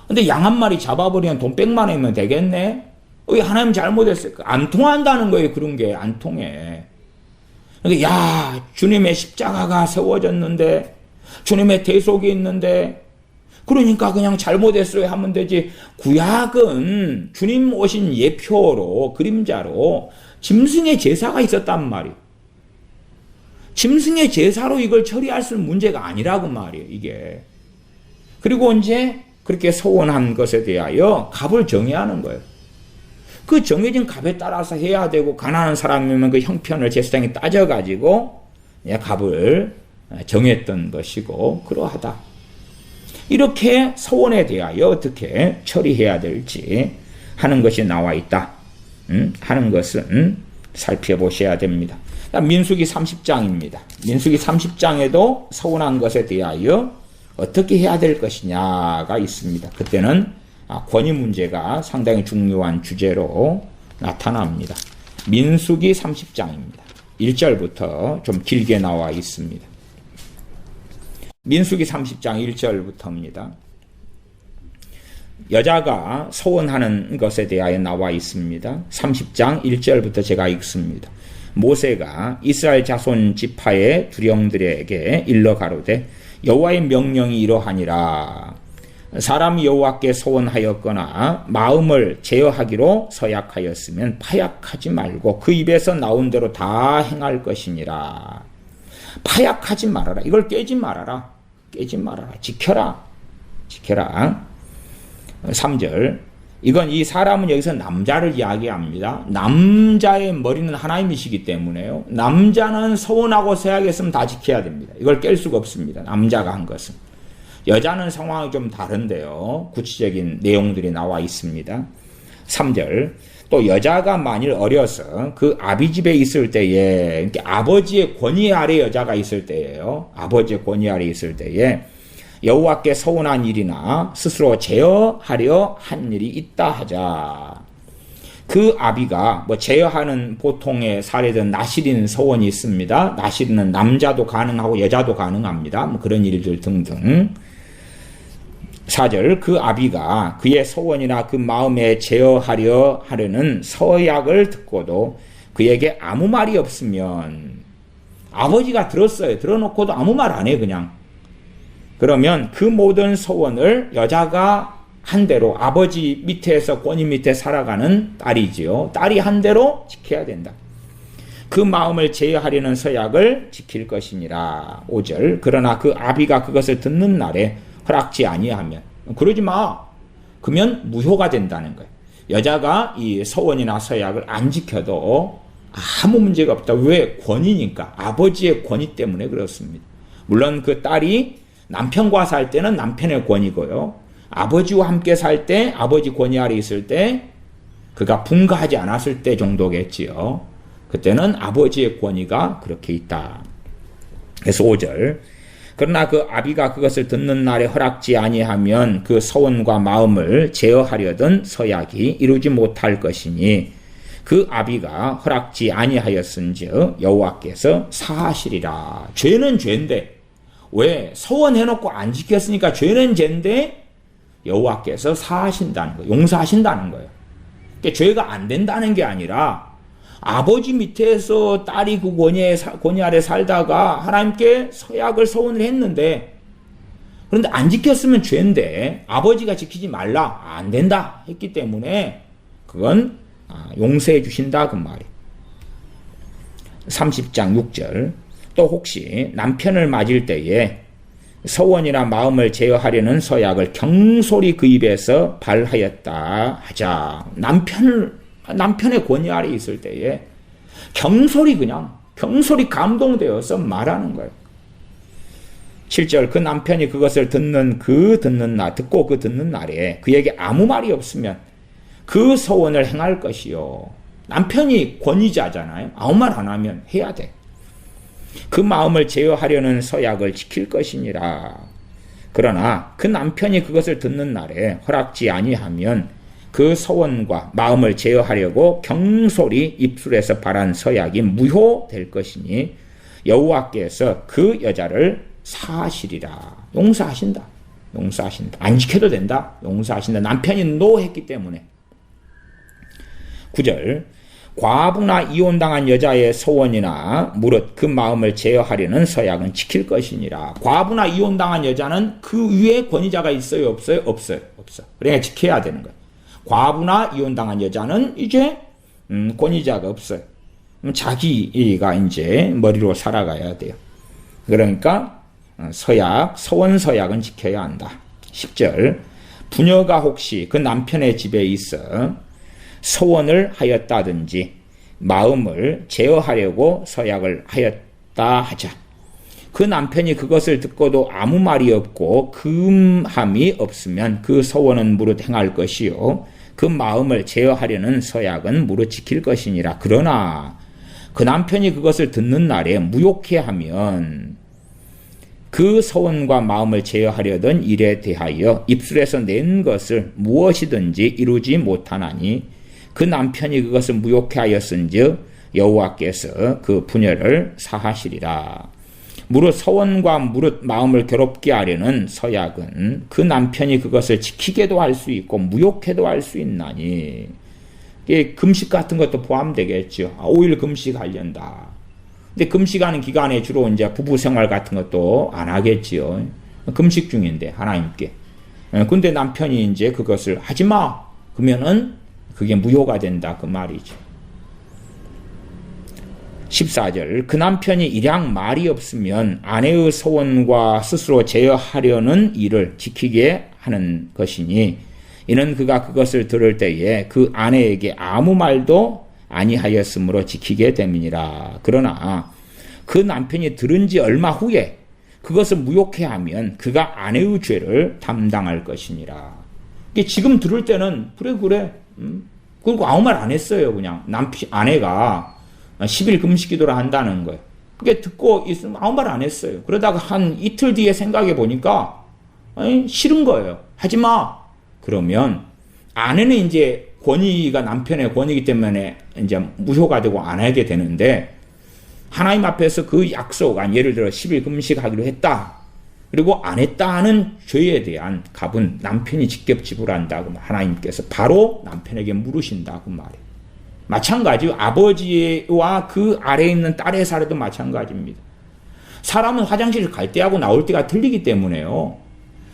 근데 양 한 마리 잡아버리면 돈 100만 원이면 되겠네? 왜 하나님 잘못했을까? 안 통한다는 거예요. 그런 게 안 통해. 그러니까 야 주님의 십자가가 세워졌는데 주님의 대속이 있는데 그러니까 그냥 잘못했어요 하면 되지. 구약은 주님 오신 예표로 그림자로 짐승의 제사가 있었단 말이에요. 짐승의 제사로 이걸 처리할 수 있는 문제가 아니라고 말이에요. 이게. 그리고 이제 그렇게 서원한 것에 대하여 값을 정해야 하는 거예요. 그 정해진 값에 따라서 해야 되고 가난한 사람이면 그 형편을 제사장이 따져가지고 값을 정했던 것이고 그러하다. 이렇게 서원에 대하여 어떻게 처리해야 될지 하는 것이 나와 있다. 하는 것은 살펴보셔야 됩니다. 민수기 30장입니다. 민수기 30장에도 서원한 것에 대하여 어떻게 해야 될 것이냐가 있습니다. 그때는 권위 문제가 상당히 중요한 주제로 나타납니다. 민수기 30장입니다. 1절부터 좀 길게 나와 있습니다. 민수기 30장 1절부터입니다. 여자가 소원하는 것에 대하여 나와 있습니다. 30장 1절부터 제가 읽습니다. 모세가 이스라엘 자손 지파의 두령들에게 일러 가로되 여호와의 명령이 이러하니라. 사람이 여호와께 소원하였거나 마음을 제어하기로 서약하였으면 파약하지 말고 그 입에서 나온 대로 다 행할 것이니라. 파약하지 말아라. 이걸 깨지 말아라. 깨지 말아라. 지켜라. 지켜라. 3절. 이건 이 사람은 여기서 남자를 이야기합니다. 남자의 머리는 하나님이시기 때문에요. 남자는 서원하고 서약했으면 다 지켜야 됩니다. 이걸 깰 수가 없습니다. 남자가 한 것은. 여자는 상황이 좀 다른데요. 구체적인 내용들이 나와 있습니다. 3절. 또 여자가 만일 어려서 그 아비 집에 있을 때에, 그러니까 아버지의 권위 아래 여자가 있을 때예요. 아버지의 권위 아래 있을 때에 여호와께 서운한 일이나 스스로 제어하려 한 일이 있다 하자. 그 아비가 제어하는 보통의 사례든 나시린 서원이 있습니다. 나시린은 남자도 가능하고 여자도 가능합니다. 그런 일들 등등. 4절. 그 아비가 그의 서원이나 그 마음에 제어하려 하려는 서약을 듣고도 그에게 아무 말이 없으면, 아버지가 들었어요. 들어놓고도 아무 말 안 해 그냥. 그러면 그 모든 서원을 여자가 한 대로, 아버지 밑에서 권위 밑에 살아가는 딸이지요. 딸이 한 대로 지켜야 된다. 그 마음을 제어하려는 서약을 지킬 것이니라. 5절. 그러나 그 아비가 그것을 듣는 날에 허락지 아니하면, 그러지 마. 그러면 무효가 된다는 거예요. 여자가 이 서원이나 서약을 안 지켜도 아무 문제가 없다. 왜? 권위니까. 아버지의 권위 때문에 그렇습니다. 물론 그 딸이 남편과 살 때는 남편의 권위고요. 아버지와 함께 살 때, 아버지 권위 아래 있을 때, 그가 분가하지 않았을 때 정도겠지요. 그때는 아버지의 권위가 그렇게 있다. 그래서 5절. 그러나 그 아비가 그것을 듣는 날에 허락지 아니하면 그 서원과 마음을 제어하려던 서약이 이루지 못할 것이니 그 아비가 허락지 아니하였은즉 여호와께서 사하시리라. 죄는 죄인데, 왜? 서원해놓고 안 지켰으니까 죄는 죄인데 여호와께서 사하신다는 거예요. 용서하신다는 거예요. 그러니까 죄가 안 된다는 게 아니라 아버지 밑에서 딸이 그 권위 아래 살다가 하나님께 서약을 서원을 했는데, 그런데 안 지켰으면 죄인데 아버지가 지키지 말라, 안 된다 했기 때문에 그건 용서해 주신다 그 말이에요. 30장 6절. 또 혹시 남편을 맞을 때에 서원이나 마음을 제어하려는 서약을 경솔히 그 입에서 발하였다 하자. 남편의 권위 아래 있을 때에 경솔히 감동되어서 말하는 거예요. 7절. 그 남편이 그것을 듣고 그 듣는 날에 그에게 아무 말이 없으면 그 서원을 행할 것이요. 남편이 권위자잖아요. 아무 말 안 하면 해야 돼. 그 마음을 제어하려는 서약을 지킬 것이니라. 그러나 그 남편이 그것을 듣는 날에 허락지 아니하면 그 서원과 마음을 제어하려고 경솔히 입술에서 발한 서약이 무효될 것이니 여호와께서 그 여자를 사하시리라. 용서하신다. 안 지켜도 된다. 용서하신다. 남편이 노했기 때문에. 9절. 과부나 이혼당한 여자의 소원이나 무릇 그 마음을 제어하려는 서약은 지킬 것이니라. 과부나 이혼당한 여자는 그 위에 권위자가 있어요? 없어요? 없어요. 그러니까 지켜야 되는 거예요. 과부나 이혼당한 여자는 이제 권위자가 없어요. 자기가 이제 머리로 살아가야 돼요. 그러니까 서원 서약은 지켜야 한다. 10절. 부녀가 혹시 그 남편의 집에 있어 서원을 하였다든지 마음을 제어하려고 서약을 하였다 하자. 그 남편이 그것을 듣고도 아무 말이 없고 금함이 없으면 그 서원은 무릇 행할 것이요 그 마음을 제어하려는 서약은 무릇 지킬 것이니라. 그러나 그 남편이 그것을 듣는 날에 무욕해 하면 그 서원과 마음을 제어하려던 일에 대하여 입술에서 낸 것을 무엇이든지 이루지 못하나니 그 남편이 그것을 무욕해 하였은즉 여호와께서 그 분열을 사하시리라. 무릇 서원과 무릇 마음을 괴롭게 하려는 서약은 그 남편이 그것을 지키게도 할 수 있고 무욕해도 할 수 있나니, 금식 같은 것도 포함되겠죠. 5일 금식하련다. 근데 금식하는 기간에 주로 이제 부부 생활 같은 것도 안 하겠지요. 금식 중인데 하나님께. 근데 남편이 이제 그것을 하지 마. 그러면은 그게 무효가 된다 그 말이죠. 14절 그 남편이 일양 말이 없으면 아내의 서원과 스스로 제어하려는 일을 지키게 하는 것이니 이는 그가 그것을 들을 때에 그 아내에게 아무 말도 아니하였으므로 지키게 됨이니라. 그러나 그 남편이 들은 지 얼마 후에 그것을 무욕해 하면 그가 아내의 죄를 담당할 것이니라. 지금 들을 때는 그래 그리고 아무 말 안 했어요. 그냥 아내가 10일 금식 기도를 한다는 거예요. 그게 듣고 있으면 아무 말 안 했어요. 그러다가 한 이틀 뒤에 생각해 보니까 싫은 거예요. 하지 마. 그러면 아내는 이제 권위가 남편의 권위이기 때문에 이제 무효가 되고 안 하게 되는데, 하나님 앞에서 그 약속, 예를 들어 10일 금식하기로 했다. 그리고 안 했다는 죄에 대한 값은 남편이 직접 지불한다고 하나님께서 바로 남편에게 물으신다고 말이에요. 마찬가지로 아버지와 그 아래에 있는 딸의 사례도 마찬가지입니다. 사람은 화장실 갈 때하고 나올 때가 틀리기 때문에요.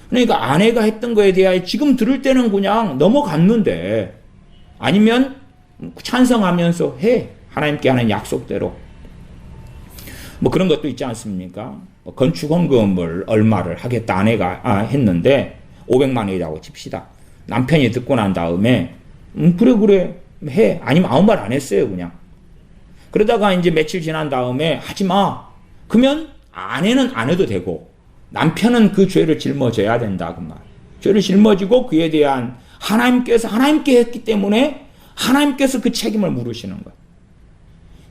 그러니까 아내가 했던 거에 대하여 지금 들을 때는 그냥 넘어갔는데, 아니면 찬성하면서 해. 하나님께 하는 약속대로. 그런 것도 있지 않습니까? 건축헌금을 얼마를 하겠다 아내가 했는데 500만 원이라고 칩시다. 남편이 듣고 난 다음에 그래 해. 아니면 아무 말 안 했어요 그냥. 그러다가 이제 며칠 지난 다음에 하지 마. 그러면 아내는 안 해도 되고 남편은 그 죄를 짊어져야 된다 그 말. 죄를 짊어지고 그에 대한 하나님께 했기 때문에 하나님께서 그 책임을 물으시는 거예요.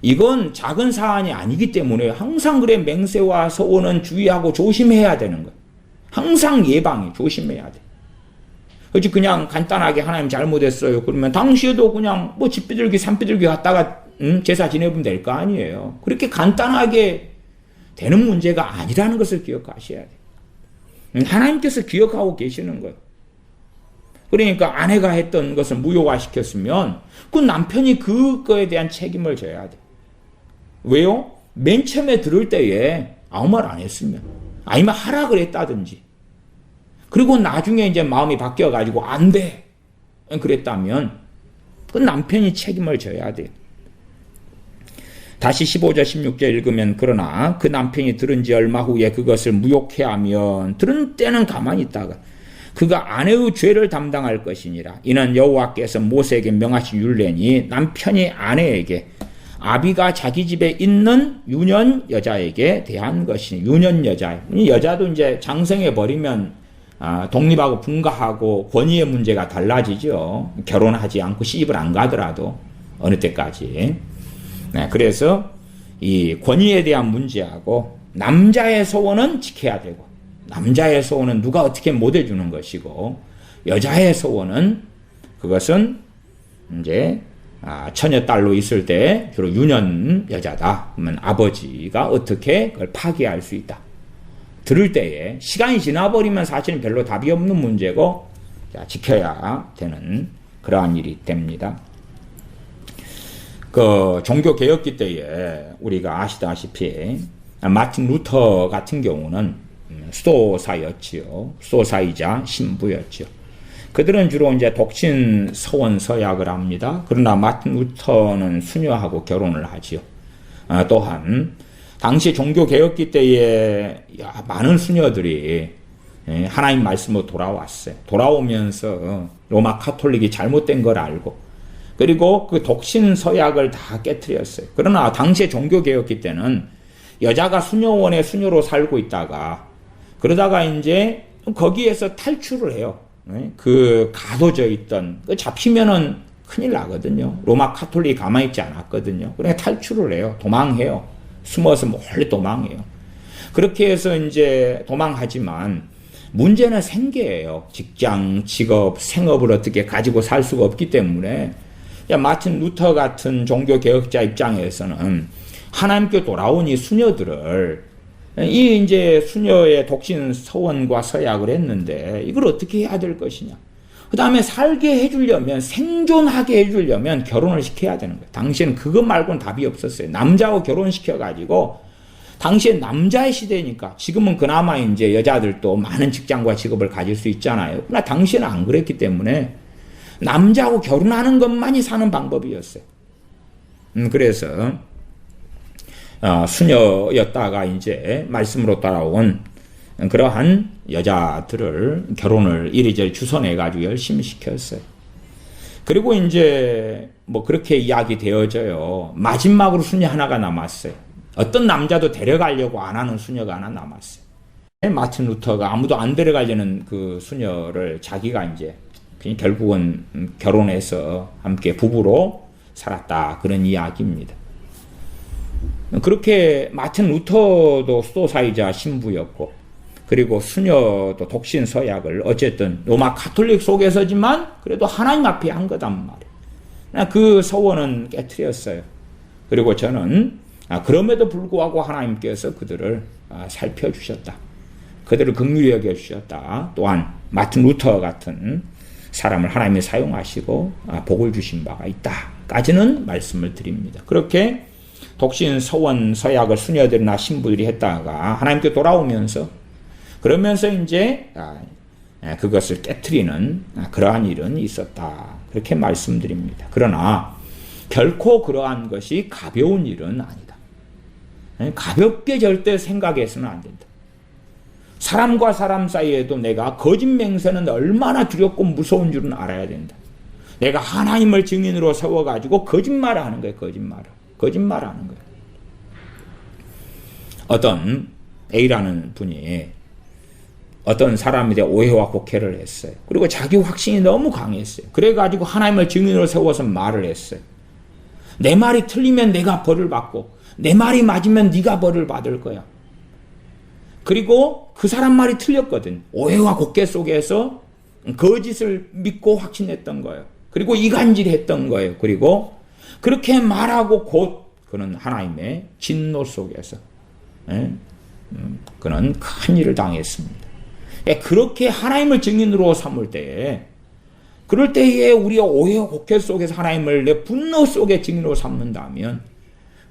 이건 작은 사안이 아니기 때문에 항상 그래 맹세와 서원은 주의하고 조심해야 되는 거예요. 항상 예방해 조심해야 돼. 그렇지 그냥 간단하게 하나님 잘못했어요. 그러면 당시에도 그냥 집비둘기 산비둘기 갖다가 제사 지내면 될 거 아니에요. 그렇게 간단하게 되는 문제가 아니라는 것을 기억하셔야 돼요. 하나님께서 기억하고 계시는 거예요. 그러니까 아내가 했던 것을 무효화시켰으면 그 남편이 그거에 대한 책임을 져야 돼. 왜요? 맨 처음에 들을 때에 아무 말 안 했으면, 아니면 하라 그랬다든지, 그리고 나중에 이제 마음이 바뀌어가지고 안 돼 그랬다면 그 남편이 책임을 져야 돼. 다시 15절 16절 읽으면 그러나 그 남편이 들은 지 얼마 후에 그것을 무욕해 하면 들은 때는 가만히 있다가 그가 아내의 죄를 담당할 것이니라. 이는 여호와께서 모세에게 명하신 율례니 남편이 아내에게 아비가 자기 집에 있는 유년 여자에게 대한 것이니. 유년 여자, 여자도 이제 장성해 버리면 독립하고 분가하고 권위의 문제가 달라지죠. 결혼하지 않고 시집을 안 가더라도 어느 때까지. 네, 그래서 이 권위에 대한 문제하고 남자의 소원은 지켜야 되고, 남자의 소원은 누가 어떻게 못 해주는 것이고, 여자의 소원은 그것은 이제 처녀딸로 있을 때 주로 유년 여자다. 그러면 아버지가 어떻게 그걸 파기할 수 있다. 들을 때에 시간이 지나버리면 사실은 별로 답이 없는 문제고 지켜야 되는 그러한 일이 됩니다. 그 종교개혁기 때에 우리가 아시다시피 마틴 루터 같은 경우는 수도사였지요. 수도사이자 신부였죠. 그들은 주로 이제 독신 서원 서약을 합니다. 그러나 마틴 루터는 수녀하고 결혼을 하지요. 또한 당시 종교개혁기 때에 많은 수녀들이 하나님 말씀으로 돌아왔어요. 돌아오면서 로마 카톨릭이 잘못된 걸 알고, 그리고 그 독신 서약을 다 깨트렸어요. 그러나 당시의 종교개혁기 때는 여자가 수녀원에 수녀로 살고 있다가 그러다가 이제 거기에서 탈출을 해요. 그 가둬져 있던, 잡히면은 큰일 나거든요. 로마 카톨릭이 가만히 있지 않았거든요. 그러니까 탈출을 해요. 도망해요. 숨어서 몰래 도망해요. 그렇게 해서 이제 도망하지만 문제는 생계예요. 직장, 직업, 생업을 어떻게 가지고 살 수가 없기 때문에 마틴 루터 같은 종교개혁자 입장에서는 하나님께 돌아온 이 수녀들을 이 이제 수녀의 독신 서원과 서약을 했는데 이걸 어떻게 해야 될 것이냐. 그 다음에 살게 해주려면, 생존하게 해주려면 결혼을 시켜야 되는 거예요. 당시에는 그것 말고는 답이 없었어요. 남자하고 결혼시켜가지고, 당시에 남자의 시대니까, 지금은 그나마 이제 여자들도 많은 직장과 직업을 가질 수 있잖아요. 그러나 당시에는 안 그랬기 때문에, 남자하고 결혼하는 것만이 사는 방법이었어요. 그래서, 수녀였다가 이제 말씀으로 따라온 그러한 여자들을 결혼을 이리저리 주선해가지고 열심히 시켰어요. 그리고 이제 뭐 그렇게 이야기 되어져요. 마지막으로 수녀 하나가 남았어요. 어떤 남자도 데려가려고 안 하는 수녀가 하나 남았어요. 마틴 루터가 아무도 안 데려가려는 그 수녀를 자기가 이제 결국은 결혼해서 함께 부부로 살았다. 그런 이야기입니다. 그렇게 마틴 루터도 수도사이자 신부였고, 그리고 수녀도 독신 서약을 어쨌든 로마 가톨릭 속에서지만 그래도 하나님 앞에 한 거단 말이에요. 그 서원은 깨트렸어요. 그리고 저는 그럼에도 불구하고 하나님께서 그들을 살펴주셨다. 그들을 긍휼히 여겨주셨다. 또한 마틴 루터 같은 사람을 하나님이 사용하시고 복을 주신 바가 있다까지는 말씀을 드립니다. 그렇게 독신 서원 서약을 수녀들이나 신부들이 했다가 하나님께 돌아오면서 그러면서 이제 그것을 깨트리는 그러한 일은 있었다. 그렇게 말씀드립니다. 그러나 결코 그러한 것이 가벼운 일은 아니다. 가볍게 절대 생각해서는 안 된다. 사람과 사람 사이에도 내가 거짓 맹세는 얼마나 두렵고 무서운 줄은 알아야 된다. 내가 하나님을 증인으로 세워가지고 거짓말을 하는 거예요. 거짓말을 하는 거예요. 어떤 A라는 분이 어떤 사람에 대해 오해와 곡해를 했어요. 그리고 자기 확신이 너무 강했어요. 그래가지고 하나님을 증인으로 세워서 말을 했어요. 내 말이 틀리면 내가 벌을 받고 내 말이 맞으면 네가 벌을 받을 거야. 그리고 그 사람 말이 틀렸거든. 오해와 곡해 속에서 거짓을 믿고 확신했던 거예요. 그리고 이간질했던 거예요. 그리고 그렇게 말하고 곧 그는 하나님의 진노 속에서 그는 큰 일을 당했습니다. 그렇게 하나님을 증인으로 삼을 때에, 그럴 때에 우리가 오해와 곡해 속에서 하나님을 내 분노 속에 증인으로 삼는다면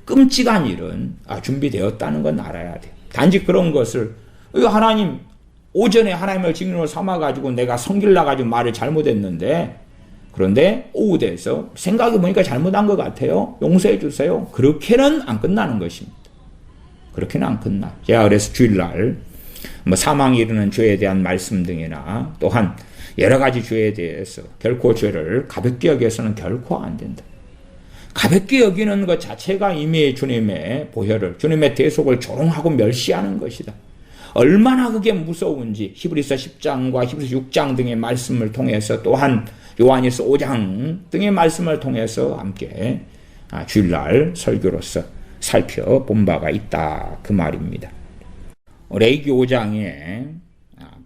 끔찍한 일은 준비되었다는 건 알아야 돼요. 단지 그런 것을 하나님 오전에 하나님을 증인으로 삼아가지고 내가 성질나가지고 말을 잘못했는데, 그런데 오후 돼서 생각해보니까 잘못한 것 같아요. 용서해 주세요. 그렇게는 안 끝나는 것입니다. 그렇게는 안 끝나. 제가 그래서 주일날 사망에 이르는 죄에 대한 말씀 등이나 또한 여러 가지 죄에 대해서 결코 죄를 가볍게 여겨서는 결코 안 된다. 가볍게 여기는 것 자체가 이미 주님의 보혈을, 주님의 대속을 조롱하고 멸시하는 것이다. 얼마나 그게 무서운지 히브리서 10장과 히브리서 6장 등의 말씀을 통해서, 또한 요한일서 5장 등의 말씀을 통해서 함께 주일날 설교로서 살펴본 바가 있다. 그 말입니다. 레위기 5장에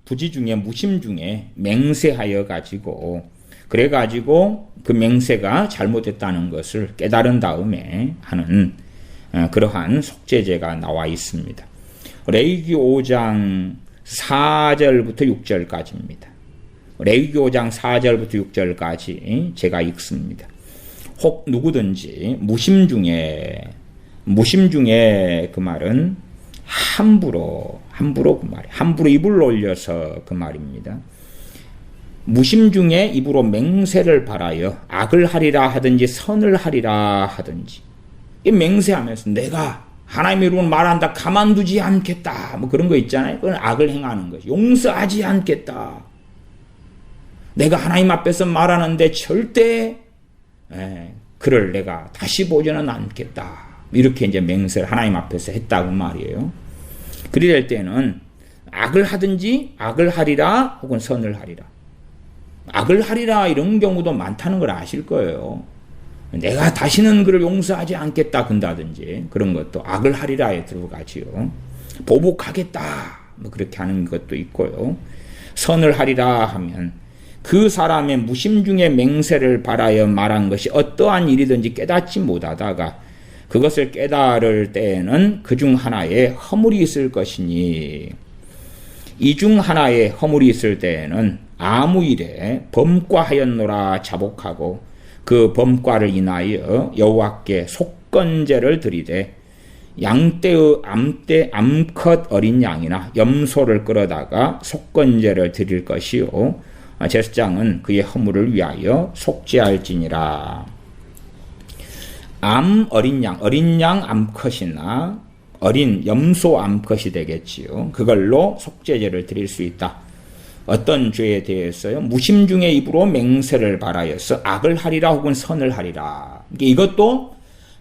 부지 중에 무심 중에 맹세하여 가지고, 그래가지고 그 맹세가 잘못됐다는 것을 깨달은 다음에 하는 그러한 속죄제가 나와 있습니다. 레위기 5장 4절부터 6절까지입니다. 레위기 5장 4절부터 6절까지 제가 읽습니다. 혹 누구든지 무심 중에 그 말은 함부로 그 말이에요. 함부로 입을 올려서 그 말입니다. 무심 중에 입으로 맹세를 바라여 악을 하리라 하든지 선을 하리라 하든지, 이 맹세하면서 내가 하나님의 이름으로 말한다, 가만두지 않겠다, 뭐 그런 거 있잖아요. 그건 악을 행하는 것이, 용서하지 않겠다. 내가 하나님 앞에서 말하는데 절대 그를 내가 다시 보지는 않겠다. 이렇게 이제 맹세를 하나님 앞에서 했다고 말이에요. 그리 될 때는 악을 하든지 악을 하리라 혹은 선을 하리라. 악을 하리라 이런 경우도 많다는 걸 아실 거예요. 내가 다시는 그를 용서하지 않겠다 근다든지 그런 것도 악을 하리라에 들어가지요. 보복하겠다 뭐 그렇게 하는 것도 있고요. 선을 하리라 하면 그 사람의 무심 중에 맹세를 바라여 말한 것이 어떠한 일이든지 깨닫지 못하다가 그것을 깨달을 때에는 그 중 하나에 허물이 있을 것이니 이 중 하나에 허물이 있을 때에는 아무 일에 범과하였노라 자복하고 그 범과를 인하여 여호와께 속건제를 드리되 양떼의 암컷 어린 양이나 염소를 끌어다가 속건제를 드릴 것이요 제사장은 그의 허물을 위하여 속죄할지니라. 어린 양 암컷이나 어린 염소 암컷이 되겠지요. 그걸로 속죄제를 드릴 수 있다. 어떤 죄에 대해서요? 무심 중에 입으로 맹세를 바라여서 악을 하리라 혹은 선을 하리라. 이것도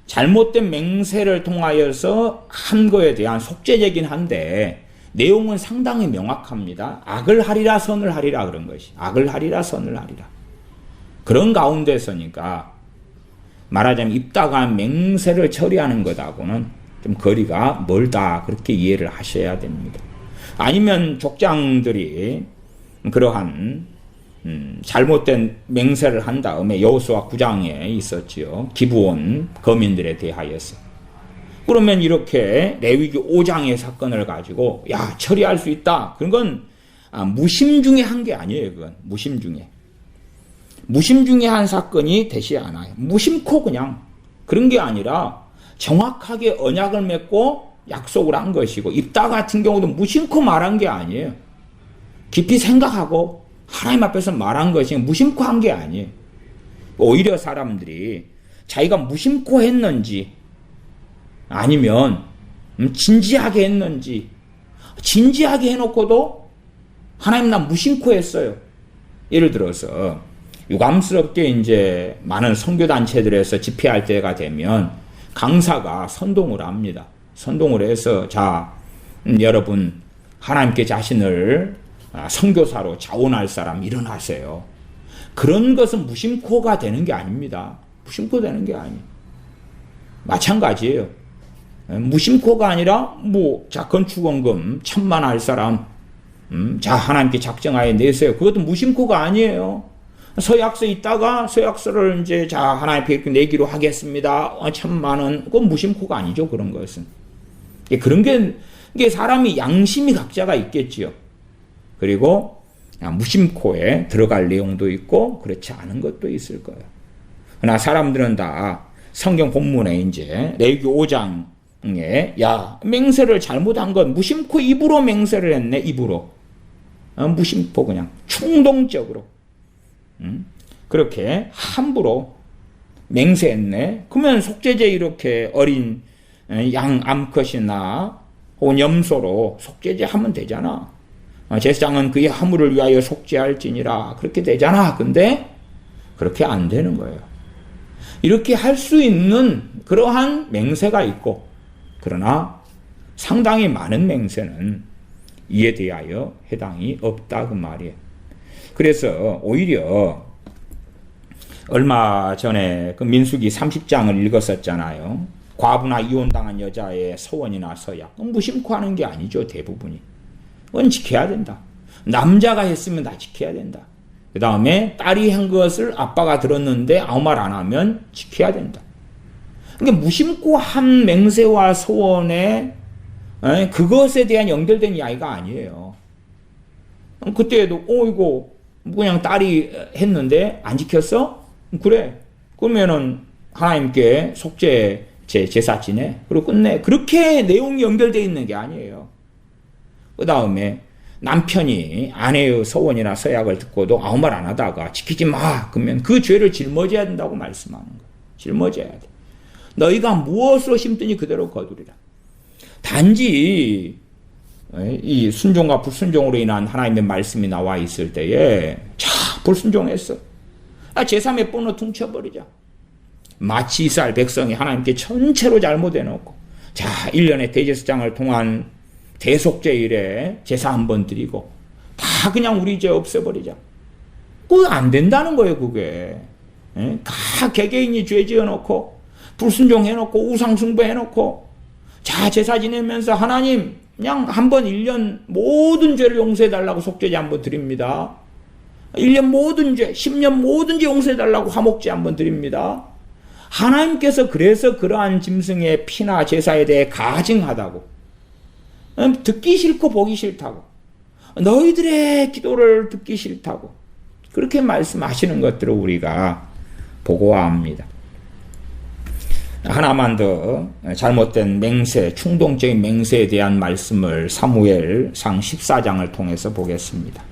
잘못된 맹세를 통하여서 한 거에 대한 속죄제긴 한데 내용은 상당히 명확합니다. 악을 하리라 선을 하리라 그런 것이. 악을 하리라 선을 하리라. 그런 가운데서니까 말하자면 입다가 맹세를 처리하는 것하고는 좀 거리가 멀다 그렇게 이해를 하셔야 됩니다. 아니면 족장들이 그러한 잘못된 맹세를 한 다음에 여호수아 9장에 있었지요. 기브온 거민들에 대하여서. 그러면 이렇게 레위기 5장의 사건을 가지고 처리할 수 있다. 그런 건 무심 중에 한 게 아니에요. 그건 무심 중에 한 사건이 되지 않아요. 무심코 그냥 그런 게 아니라 정확하게 언약을 맺고 약속을 한 것이고 입다 같은 경우도 무심코 말한 게 아니에요. 깊이 생각하고 하나님 앞에서 말한 것이 무심코 한 게 아니에요. 오히려 사람들이 자기가 무심코 했는지 아니면 진지하게 했는지 진지하게 해놓고도 하나님 나 무심코 했어요. 예를 들어서 유감스럽게 이제 많은 선교단체들에서 집회할 때가 되면 강사가 선동을 합니다. 선동을 해서 여러분 하나님께 자신을 선교사로 자원할 사람 일어나세요. 그런 것은 무심코가 되는 게 아닙니다. 무심코 되는 게 아니에요. 마찬가지예요. 무심코가 아니라 건축원금 1,000만 할 사람 하나님께 작정하여 내세요. 그것도 무심코가 아니에요. 서약서 있다가 서약서를 이제 하나님께 내기로 하겠습니다. 1,000만 원. 그건 무심코가 아니죠. 그런 것은. 그런 게 사람이 양심이 각자가 있겠지요. 그리고 무심코에 들어갈 내용도 있고 그렇지 않은 것도 있을 거예요. 그러나 사람들은 다 성경 본문에 이제 레위기 5장에 맹세를 잘못한 건 무심코 입으로 맹세를 했네. 입으로. 무심코 그냥 충동적으로. 그렇게 함부로 맹세했네. 그러면 속죄제 이렇게 어린 양 암컷이나 혹은 염소로 속죄제 하면 되잖아. 제사장은 그의 허물을 위하여 속죄할지니라. 그렇게 되잖아. 근데 그렇게 안 되는 거예요. 이렇게 할 수 있는 그러한 맹세가 있고 그러나 상당히 많은 맹세는 이에 대하여 해당이 없다 그 말이에요. 그래서 오히려 얼마 전에 그 민수기 30장을 읽었었잖아요. 과부나 이혼당한 여자의 서원이나 서약. 무심코 하는 게 아니죠. 대부분이. 그건 지켜야 된다. 남자가 했으면 다 지켜야 된다. 그 다음에 딸이 한 것을 아빠가 들었는데 아무 말 안 하면 지켜야 된다. 그러니까 무심코 한 맹세와 소원에 그것에 대한 연결된 이야기가 아니에요. 그때도 이거 그냥 딸이 했는데 안 지켰어? 그래. 그러면은 하나님께 속죄 제사 지내. 그리고 끝내. 그렇게 내용이 연결되어 있는 게 아니에요. 그 다음에 남편이 아내의 서원이나 서약을 듣고도 아무 말 안 하다가 지키지 마. 그러면 그 죄를 짊어져야 된다고 말씀하는 거예요. 짊어져야 돼. 너희가 무엇으로 심든지 그대로 거두리라. 단지 이 순종과 불순종으로 인한 하나님의 말씀이 나와 있을 때에 불순종했어. 제3의 번호 퉁쳐버리자. 마치 이스라엘 백성이 하나님께 전체로 잘못해놓고 1년에 대제사장을 통한 대속죄일에 제사 한 번 드리고 다 그냥 우리 죄 없애버리자. 그거 안 된다는 거예요. 그게. 다 개개인이 죄 지어놓고 불순종해놓고 우상숭배해놓고 제사 지내면서 하나님 그냥 한번 1년 모든 죄를 용서해달라고 속죄제 한번 드립니다. 1년 모든 죄, 10년 모든 죄 용서해달라고 화목제 한번 드립니다. 하나님께서 그래서 그러한 짐승의 피나 제사에 대해 가증하다고, 듣기 싫고 보기 싫다고, 너희들의 기도를 듣기 싫다고 그렇게 말씀하시는 것들을 우리가 보고야 합니다. 하나만 더 잘못된 맹세, 충동적인 맹세에 대한 말씀을 사무엘상 14장을 통해서 보겠습니다.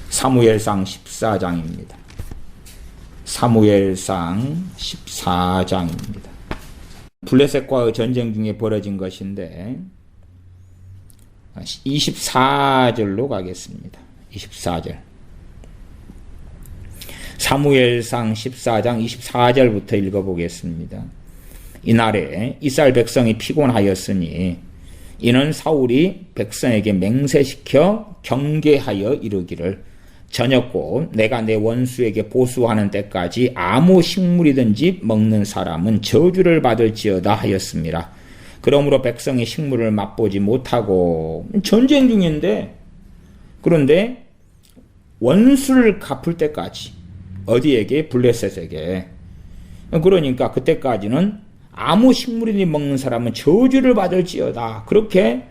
사무엘상 14장입니다. 사무엘상 14장입니다. 블레셋과의 전쟁 중에 벌어진 것인데 24절로 가겠습니다. 24절. 사무엘상 14장 24절부터 읽어보겠습니다. 이날에 이스라엘 백성이 피곤하였으니 이는 사울이 백성에게 맹세시켜 경계하여 이르기를 저녁고 내가 내 원수에게 보수하는 때까지 아무 식물이든지 먹는 사람은 저주를 받을지어다 하였습니다. 그러므로 백성이 식물을 맛보지 못하고 전쟁 중인데, 그런데 원수를 갚을 때까지, 어디에게? 블레셋에게. 그러니까 그때까지는 아무 식물이든지 먹는 사람은 저주를 받을지어다. 그렇게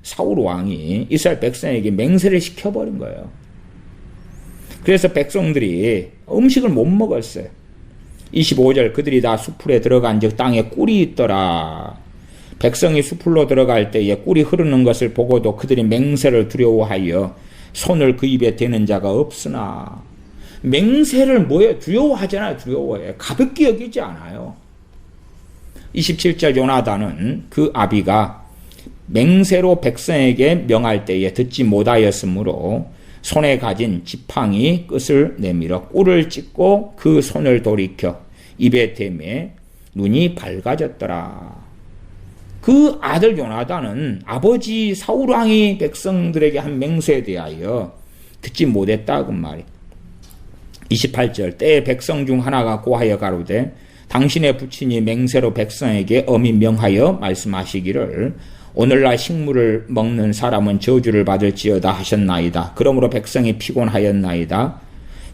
사울 왕이 이스라엘 백성에게 맹세를 시켜버린 거예요. 그래서 백성들이 음식을 못 먹었어요. 25절, 그들이 다 수풀에 들어간 즉 땅에 꿀이 있더라. 백성이 수풀로 들어갈 때에 꿀이 흐르는 것을 보고도 그들이 맹세를 두려워하여 손을 그 입에 대는 자가 없으나, 맹세를 뭐예요? 두려워하잖아요. 두려워해. 가볍게 여기지 않아요. 27절, 요나단은 그 아비가 맹세로 백성에게 명할 때에 듣지 못하였으므로 손에 가진 지팡이 끝을 내밀어 꿀을 찢고 그 손을 돌이켜 입에 대매 눈이 밝아졌더라. 그 아들 요나단은 아버지 사울왕이 백성들에게 한 맹세에 대하여 듣지 못했다 그 말이. 28절, 때에 백성 중 하나가 고하여 가로되 당신의 부친이 맹세로 백성에게 엄히 명하여 말씀하시기를 오늘날 식물을 먹는 사람은 저주를 받을지어다 하셨나이다. 그러므로 백성이 피곤하였나이다.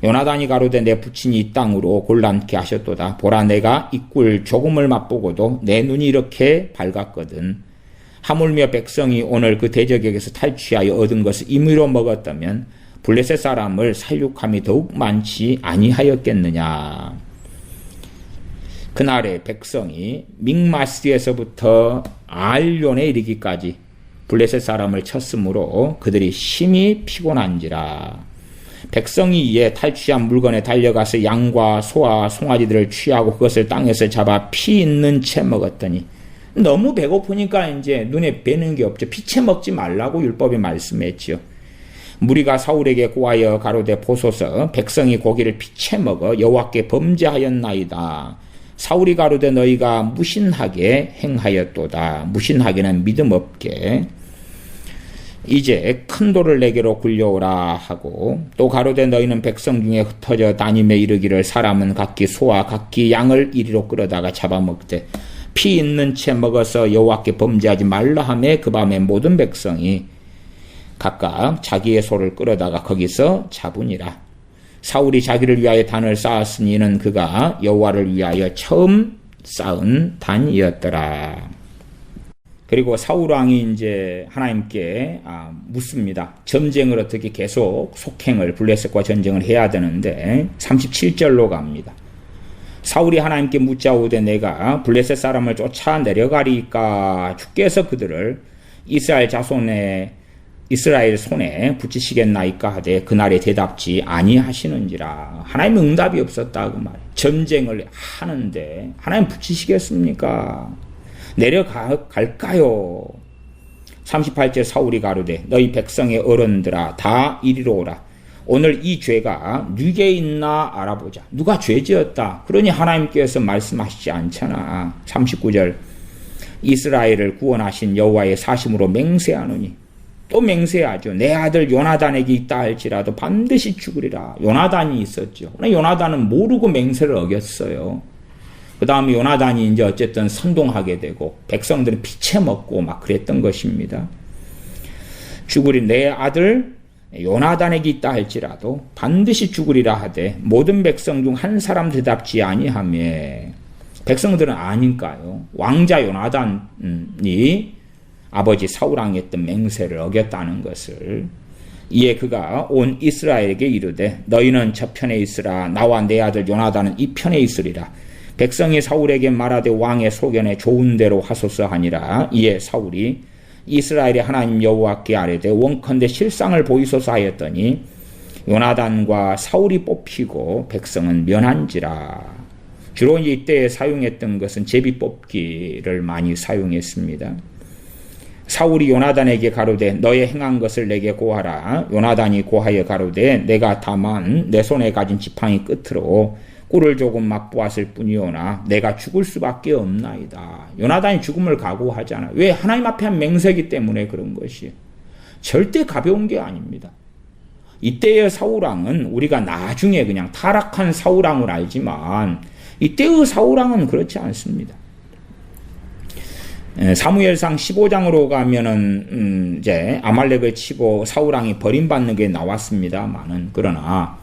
요나단이 가로되 내 부친이 이 땅으로 곤란케 하셨도다. 보라, 내가 이 꿀 조금을 맛보고도 내 눈이 이렇게 밝았거든. 하물며 백성이 오늘 그 대적에게서 탈취하여 얻은 것을 임의로 먹었다면 블레셋 사람을 살육함이 더욱 많지 아니하였겠느냐. 그날에 백성이 믹마스에서부터 알론에 이르기까지 블레셋 사람을 쳤으므로 그들이 심히 피곤한지라. 백성이 이에 탈취한 물건에 달려가서 양과 소와 송아지들을 취하고 그것을 땅에서 잡아 피 있는 채 먹었더니, 너무 배고프니까 이제 눈에 뵈는 게 없죠. 피채 먹지 말라고 율법에 말씀했지요. 무리가 사울에게 고하여 가로되 보소서, 백성이 고기를 피채 먹어 여호와께 범죄하였나이다. 사울이 가로되 너희가 무신하게 행하였도다. 무신하게는 믿음 없게. 이제 큰 돌을 내게로 굴려오라 하고, 또 가로되 너희는 백성 중에 흩어져 다니며 이르기를 사람은 각기 소와 각기 양을 이리로 끌어다가 잡아먹되 피 있는 채 먹어서 여호와께 범죄하지 말라 하매 그 밤에 모든 백성이 각각 자기의 소를 끌어다가 거기서 잡으니라. 사울이 자기를 위하여 단을 쌓았으니 이는 그가 여호와를 위하여 처음 쌓은 단이었더라. 그리고 사울 왕이 이제 하나님께 묻습니다. 전쟁을 어떻게 계속 속행을, 블레셋과 전쟁을 해야 되는데 37절로 갑니다. 사울이 하나님께 묻자오되 내가 블레셋 사람을 쫓아 내려가리까 주께서 그들을 이스라엘 손에 붙이시겠나이까 하되 그날에 대답지 아니하시는지라. 하나님 응답이 없었다 그 말. 전쟁을 하는데 하나님 붙이시겠습니까? 내려갈까요? 38절, 사울이 가로되 너희 백성의 어른들아 다 이리로 오라. 오늘 이 죄가 누구에 있나 알아보자. 누가 죄지었다. 그러니 하나님께서 말씀하시지 않잖아. 39절, 이스라엘을 구원하신 여호와의 사심으로 맹세하노니, 또 맹세하죠. 내 아들 요나단에게 있다 할지라도 반드시 죽으리라. 요나단이 있었죠. 요나단은 모르고 맹세를 어겼어요. 그 다음에 요나단이 이제 어쨌든 선동하게 되고 백성들은 피채 먹고 막 그랬던 것입니다. 죽으리 내 아들 요나단에게 있다 할지라도 반드시 죽으리라 하되 모든 백성 중 한 사람 대답지 아니하며 백성들은 아니까요. 왕자 요나단이 아버지 사울왕이 했던 맹세를 어겼다는 것을 이에 그가 온 이스라엘에게 이르되 너희는 저편에 있으라 나와 내 아들 요나단은 이 편에 있으리라. 백성이 사울에게 말하되 왕의 소견에 좋은 대로 하소서 하니라. 이에 사울이 이스라엘의 하나님 여호와께 아뢰되 원컨대 실상을 보이소서 하였더니 요나단과 사울이 뽑히고 백성은 면한지라. 주로 이때에 사용했던 것은 제비 뽑기를 많이 사용했습니다. 사울이 요나단에게 가로되 너의 행한 것을 내게 고하라. 요나단이 고하여 가로되 내가 다만 내 손에 가진 지팡이 끝으로 꿀을 조금 맛보았을 뿐이오나 내가 죽을 수밖에 없나이다. 요나단이 죽음을 각오하잖아. 왜? 하나님 앞에 한 맹세기 때문에 그런 것이에요. 절대 가벼운 게 아닙니다. 이때의 사울왕은 우리가 나중에 그냥 타락한 사울왕을 알지만 이때의 사울왕은 그렇지 않습니다. 사무엘상 15장으로 가면은 이제 아말렉을 치고 사울왕이 버림받는 게 나왔습니다만은 그러나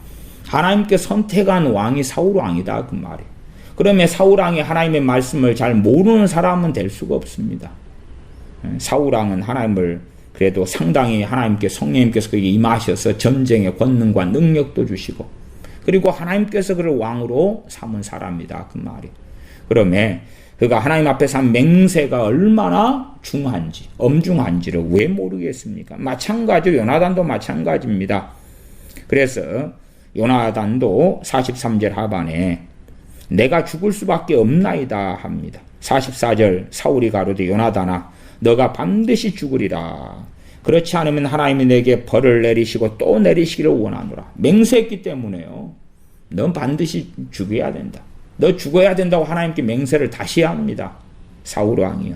하나님께 선택한 왕이 사울왕이다 그 말이에요. 그러면 사울왕이 하나님의 말씀을 잘 모르는 사람은 될 수가 없습니다. 사울왕은 하나님을 그래도 상당히 하나님께 성령님께서 그에게 임하셔서 전쟁의 권능과 능력도 주시고 그리고 하나님께서 그를 왕으로 삼은 사람이다 그 말이에요. 그러면 그가 하나님 앞에서 한 맹세가 얼마나 중한지 엄중한지를 왜 모르겠습니까? 마찬가지로 요나단도 마찬가지입니다. 그래서 요나단도 43절 하반에 내가 죽을 수밖에 없나이다 합니다. 44절 사울이 가로되 요나단아 너가 반드시 죽으리라. 그렇지 않으면 하나님이 내게 벌을 내리시고 또 내리시기를 원하노라. 맹세했기 때문에요. 넌 반드시 죽어야 된다. 너 죽어야 된다고 하나님께 맹세를 다시 합니다. 사울왕이요.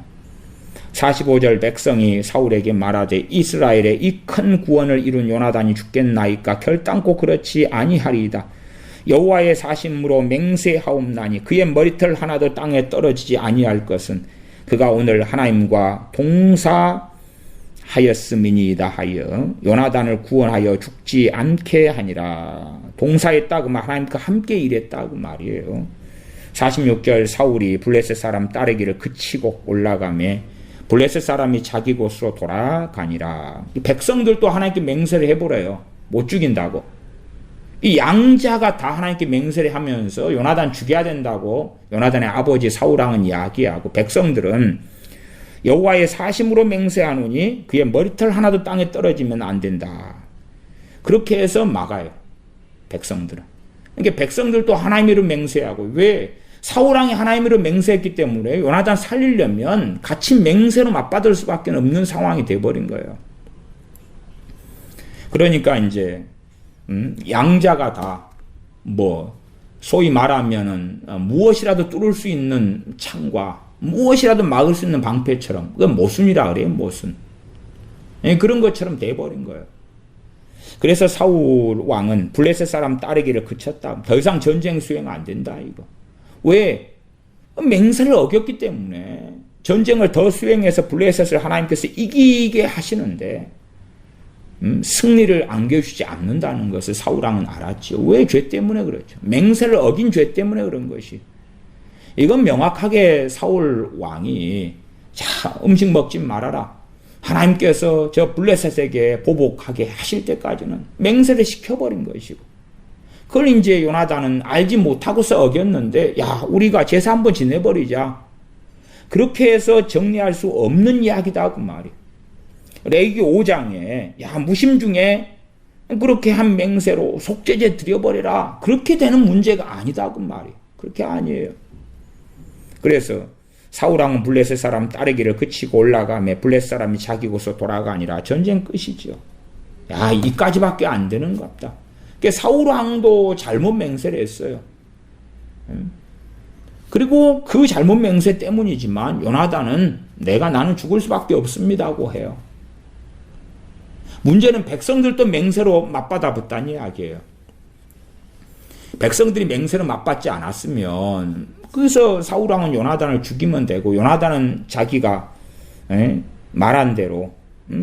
45절 백성이 사울에게 말하되 이스라엘의 이 큰 구원을 이룬 요나단이 죽겠나이까 결단코 그렇지 아니하리이다. 여호와의 사심으로 맹세하옵나니 그의 머리털 하나도 땅에 떨어지지 아니할 것은 그가 오늘 하나님과 동사하였음이니이다 하여 요나단을 구원하여 죽지 않게 하니라. 동사했다 그 말 하나님과 함께 일했다 그 말이에요. 46절 사울이 블레셋 사람 따르기를 그치고 올라가매 블레셋 사람이 자기 곳으로 돌아가니라. 이 백성들도 하나님께 맹세를 해보래요. 못 죽인다고. 이 양자가 다 하나님께 맹세를 하면서 요나단 죽여야 된다고 요나단의 아버지 사울왕은 이야기하고 백성들은 여호와의 사심으로 맹세하노니 그의 머리털 하나도 땅에 떨어지면 안 된다. 그렇게 해서 막아요. 백성들은. 그러니까 백성들도 하나님으로 맹세하고 왜? 사울왕이 하나님으로 맹세했기 때문에 요나단 살리려면 같이 맹세로 맞받을 수밖에 없는 상황이 돼버린 거예요. 그러니까 이제 양자가 다 소위 말하면은 무엇이라도 뚫을 수 있는 창과 무엇이라도 막을 수 있는 방패처럼 그건 모순이라 그래요. 모순. 그런 것처럼 돼버린 거예요. 그래서 사울 왕은 블레셋 사람 따르기를 그쳤다. 더 이상 전쟁 수행 안 된다 이거. 왜? 맹세를 어겼기 때문에 전쟁을 더 수행해서 블레셋을 하나님께서 이기게 하시는데 승리를 안겨주지 않는다는 것을 사울왕은 알았죠. 왜? 죄 때문에 그렇죠. 맹세를 어긴 죄 때문에 그런 것이. 이건 명확하게 사울왕이 자 음식 먹지 말아라. 하나님께서 저 블레셋에게 보복하게 하실 때까지는 맹세를 시켜버린 것이고 그걸 이제 요나단은 알지 못하고서 어겼는데 야 우리가 제사 한번 지내버리자. 그렇게 해서 정리할 수 없는 이야기다 그 말이에요. 레위기 5장에 야 무심 중에 그렇게 한 맹세로 속죄제 드려버려라. 그렇게 되는 문제가 아니다 그 말이에요. 그렇게 아니에요. 그래서 사울왕은 블레셋 사람 따르기를 그치고 올라가며 블레셋 사람이 자기 곳으로 돌아가니라. 전쟁 끝이죠. 야 이까지밖에 안 되는 것 같다. 그러니까 사울왕도 잘못 맹세를 했어요. 그리고 그 잘못 맹세 때문이지만 요나단은 나는 죽을 수밖에 없습니다고 해요. 문제는 백성들도 맹세로 맞받아 붙다는 이야기예요. 백성들이 맹세로 맞받지 않았으면 그래서 사울왕은 요나단을 죽이면 되고 요나단은 자기가 말한 대로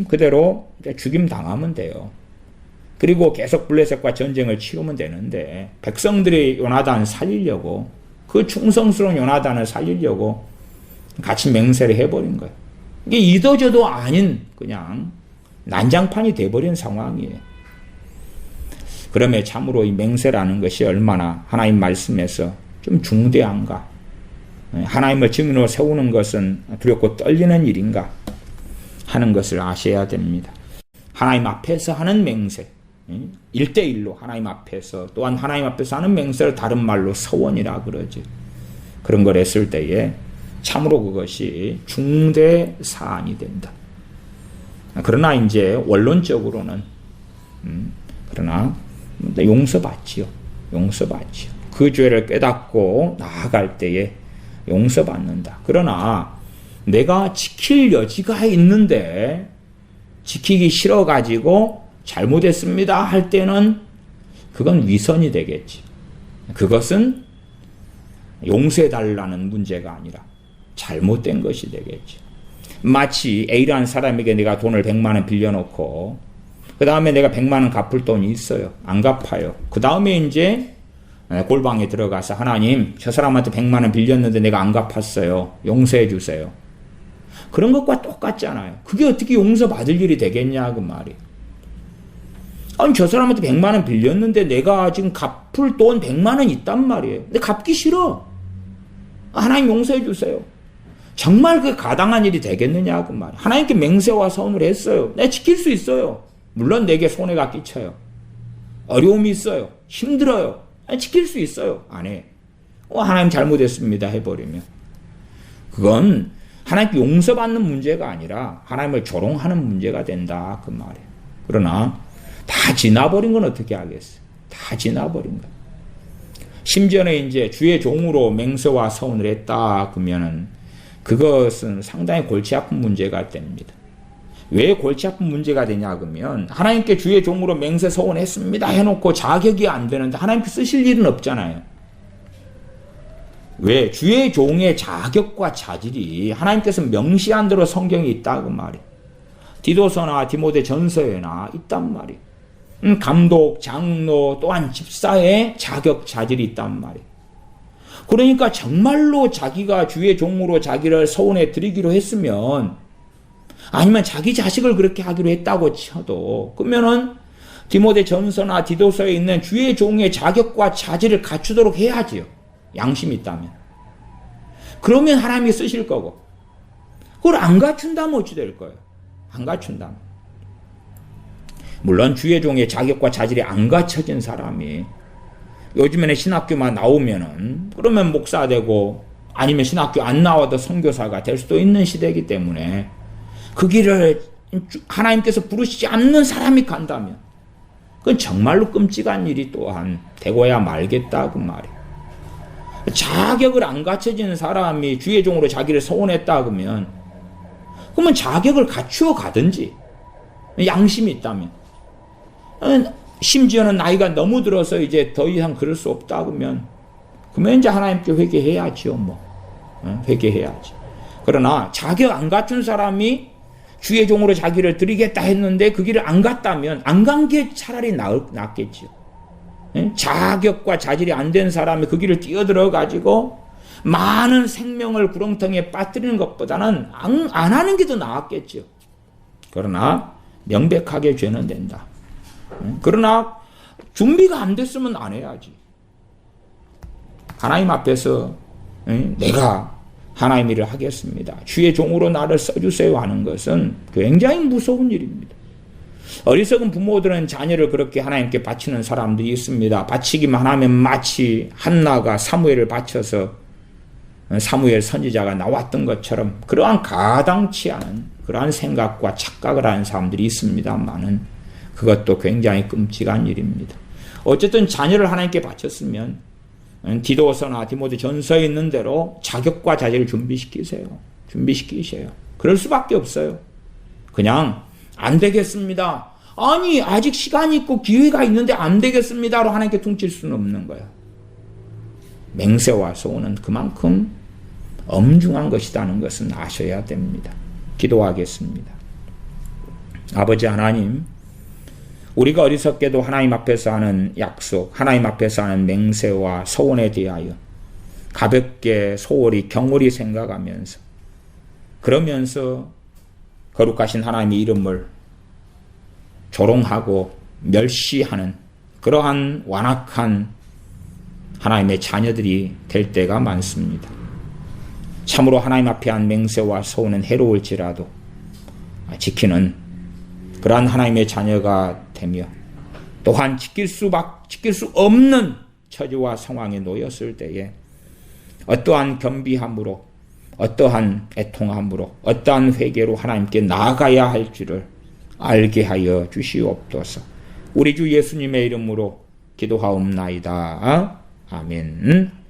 그대로 죽임 당하면 돼요. 그리고 계속 블레셋과 전쟁을 치르면 되는데 백성들이 요나단 살리려고 그 충성스러운 요나단을 살리려고 같이 맹세를 해버린 거예요. 이게 이도저도 아닌 그냥 난장판이 돼버린 상황이에요. 그러면 참으로 이 맹세라는 것이 얼마나 하나님 말씀에서 좀 중대한가? 하나님을 증인으로 세우는 것은 두렵고 떨리는 일인가? 하는 것을 아셔야 됩니다. 하나님 앞에서 하는 맹세, 1대1로 하나님 앞에서 또한 하나님 앞에서 하는 맹세를 다른 말로 서원이라 그러죠. 그런 걸 했을 때에 참으로 그것이 중대 사안이 된다. 그러나 이제 원론적으로는 그러나 용서받지요. 용서받지요. 그 죄를 깨닫고 나아갈 때에 용서받는다. 그러나 내가 지킬 여지가 있는데 지키기 싫어가지고 잘못했습니다 할 때는 그건 위선이 되겠지. 그것은 용서해달라는 문제가 아니라 잘못된 것이 되겠지. 마치 A라는 사람에게 내가 돈을 100만 원 빌려놓고 그 다음에 내가 100만 원 갚을 돈이 있어요. 안 갚아요. 그 다음에 이제 골방에 들어가서 하나님 저 사람한테 100만 원 빌렸는데 내가 안 갚았어요. 용서해 주세요. 그런 것과 똑같잖아요. 그게 어떻게 용서받을 일이 되겠냐 그 말이. 아니 저 사람한테 100만 원 빌렸는데 내가 지금 갚을 돈 100만 원 있단 말이에요. 근데 갚기 싫어. 하나님 용서해 주세요. 정말 그 가당한 일이 되겠느냐 그 말이에요. 하나님께 맹세와 서원을 했어요. 내가 지킬 수 있어요. 물론 내게 손해가 끼쳐요. 어려움이 있어요. 힘들어요. 지킬 수 있어요. 안 해. 하나님 잘못했습니다 해버리면 그건 하나님께 용서받는 문제가 아니라 하나님을 조롱하는 문제가 된다 그 말이에요. 그러나 다 지나버린 건 어떻게 하겠어요? 다 지나버린 거. 심지어는 이제 주의 종으로 맹세와 서원을 했다 그러면은 그것은 상당히 골치 아픈 문제가 됩니다. 왜 골치 아픈 문제가 되냐 그러면 하나님께 주의 종으로 맹세 서원했습니다 해놓고 자격이 안 되는데 하나님께 쓰실 일은 없잖아요. 왜? 주의 종의 자격과 자질이 하나님께서 명시한 대로 성경에 있다 그 말이에요. 디도서나 디모데 전서에나 있단 말이에요. 감독, 장로 또한 집사의 자격 자질이 있단 말이에요. 그러니까 정말로 자기가 주의 종으로 자기를 서원해 드리기로 했으면 아니면 자기 자식을 그렇게 하기로 했다고 쳐도 그러면은 디모데 전서나 디도서에 있는 주의 종의 자격과 자질을 갖추도록 해야지요. 양심이 있다면. 그러면 하나님이 쓰실 거고 그걸 안 갖춘다면 어찌 될 거예요? 안 갖춘다면. 물론 주의 종의 자격과 자질이 안 갖춰진 사람이 요즘에는 신학교만 나오면은 그러면 목사 되고 아니면 신학교 안 나와도 선교사가 될 수도 있는 시대이기 때문에 그 길을 하나님께서 부르시지 않는 사람이 간다면 그건 정말로 끔찍한 일이 또한 되고야 말겠다 그 말이에요. 자격을 안 갖춰지는 사람이 주의 종으로 자기를 서원했다 그러면 자격을 갖추어 가든지 양심이 있다면 심지어는 나이가 너무 들어서 이제 더 이상 그럴 수 없다 그러면 이제 하나님께 회개해야지요. 회개해야지. 그러나 자격 안 갖춘 사람이 주의 종으로 자기를 드리겠다 했는데 그 길을 안 갔다면 안 간 게 차라리 낫겠지요. 자격과 자질이 안 된 사람이 그 길을 뛰어들어 가지고 많은 생명을 구렁텅이에 빠뜨리는 것보다는 안 하는 게 더 나았겠죠. 그러나 명백하게 죄는 된다. 그러나 준비가 안 됐으면 안 해야지. 하나님 앞에서 내가 하나님 일을 하겠습니다. 주의 종으로 나를 써주세요 하는 것은 굉장히 무서운 일입니다. 어리석은 부모들은 자녀를 그렇게 하나님께 바치는 사람들이 있습니다. 바치기만 하면 마치 한나가 사무엘을 바쳐서 사무엘 선지자가 나왔던 것처럼 그러한 가당치 않은 그러한 생각과 착각을 하는 사람들이 있습니다만은 그것도 굉장히 끔찍한 일입니다. 어쨌든 자녀를 하나님께 바쳤으면 디도서나 디모데 전서에 있는 대로 자격과 자질을 준비시키세요. 그럴 수밖에 없어요. 그냥 안 되겠습니다. 아니 아직 시간이 있고 기회가 있는데 안 되겠습니다로 하나님께 퉁칠 수는 없는 거예요. 맹세와 소원은 그만큼 엄중한 것이라는 것은 아셔야 됩니다. 기도하겠습니다. 아버지 하나님, 우리가 어리석게도 하나님 앞에서 하는 약속, 하나님 앞에서 하는 맹세와 소원에 대하여 가볍게 소홀히 경홀히 생각하면서 그러면서 거룩하신 하나님의 이름을 조롱하고 멸시하는 그러한 완악한 하나님의 자녀들이 될 때가 많습니다. 참으로 하나님 앞에 한 맹세와 소원은 해로울지라도 지키는 그러한 하나님의 자녀가 되며 또한 지킬 수 없는 처지와 상황에 놓였을 때에 어떠한 겸비함으로 어떠한 애통함으로 어떠한 회개로 하나님께 나아가야 할 줄을 알게 하여 주시옵소서. 우리 주 예수님의 이름으로 기도하옵나이다. 아멘.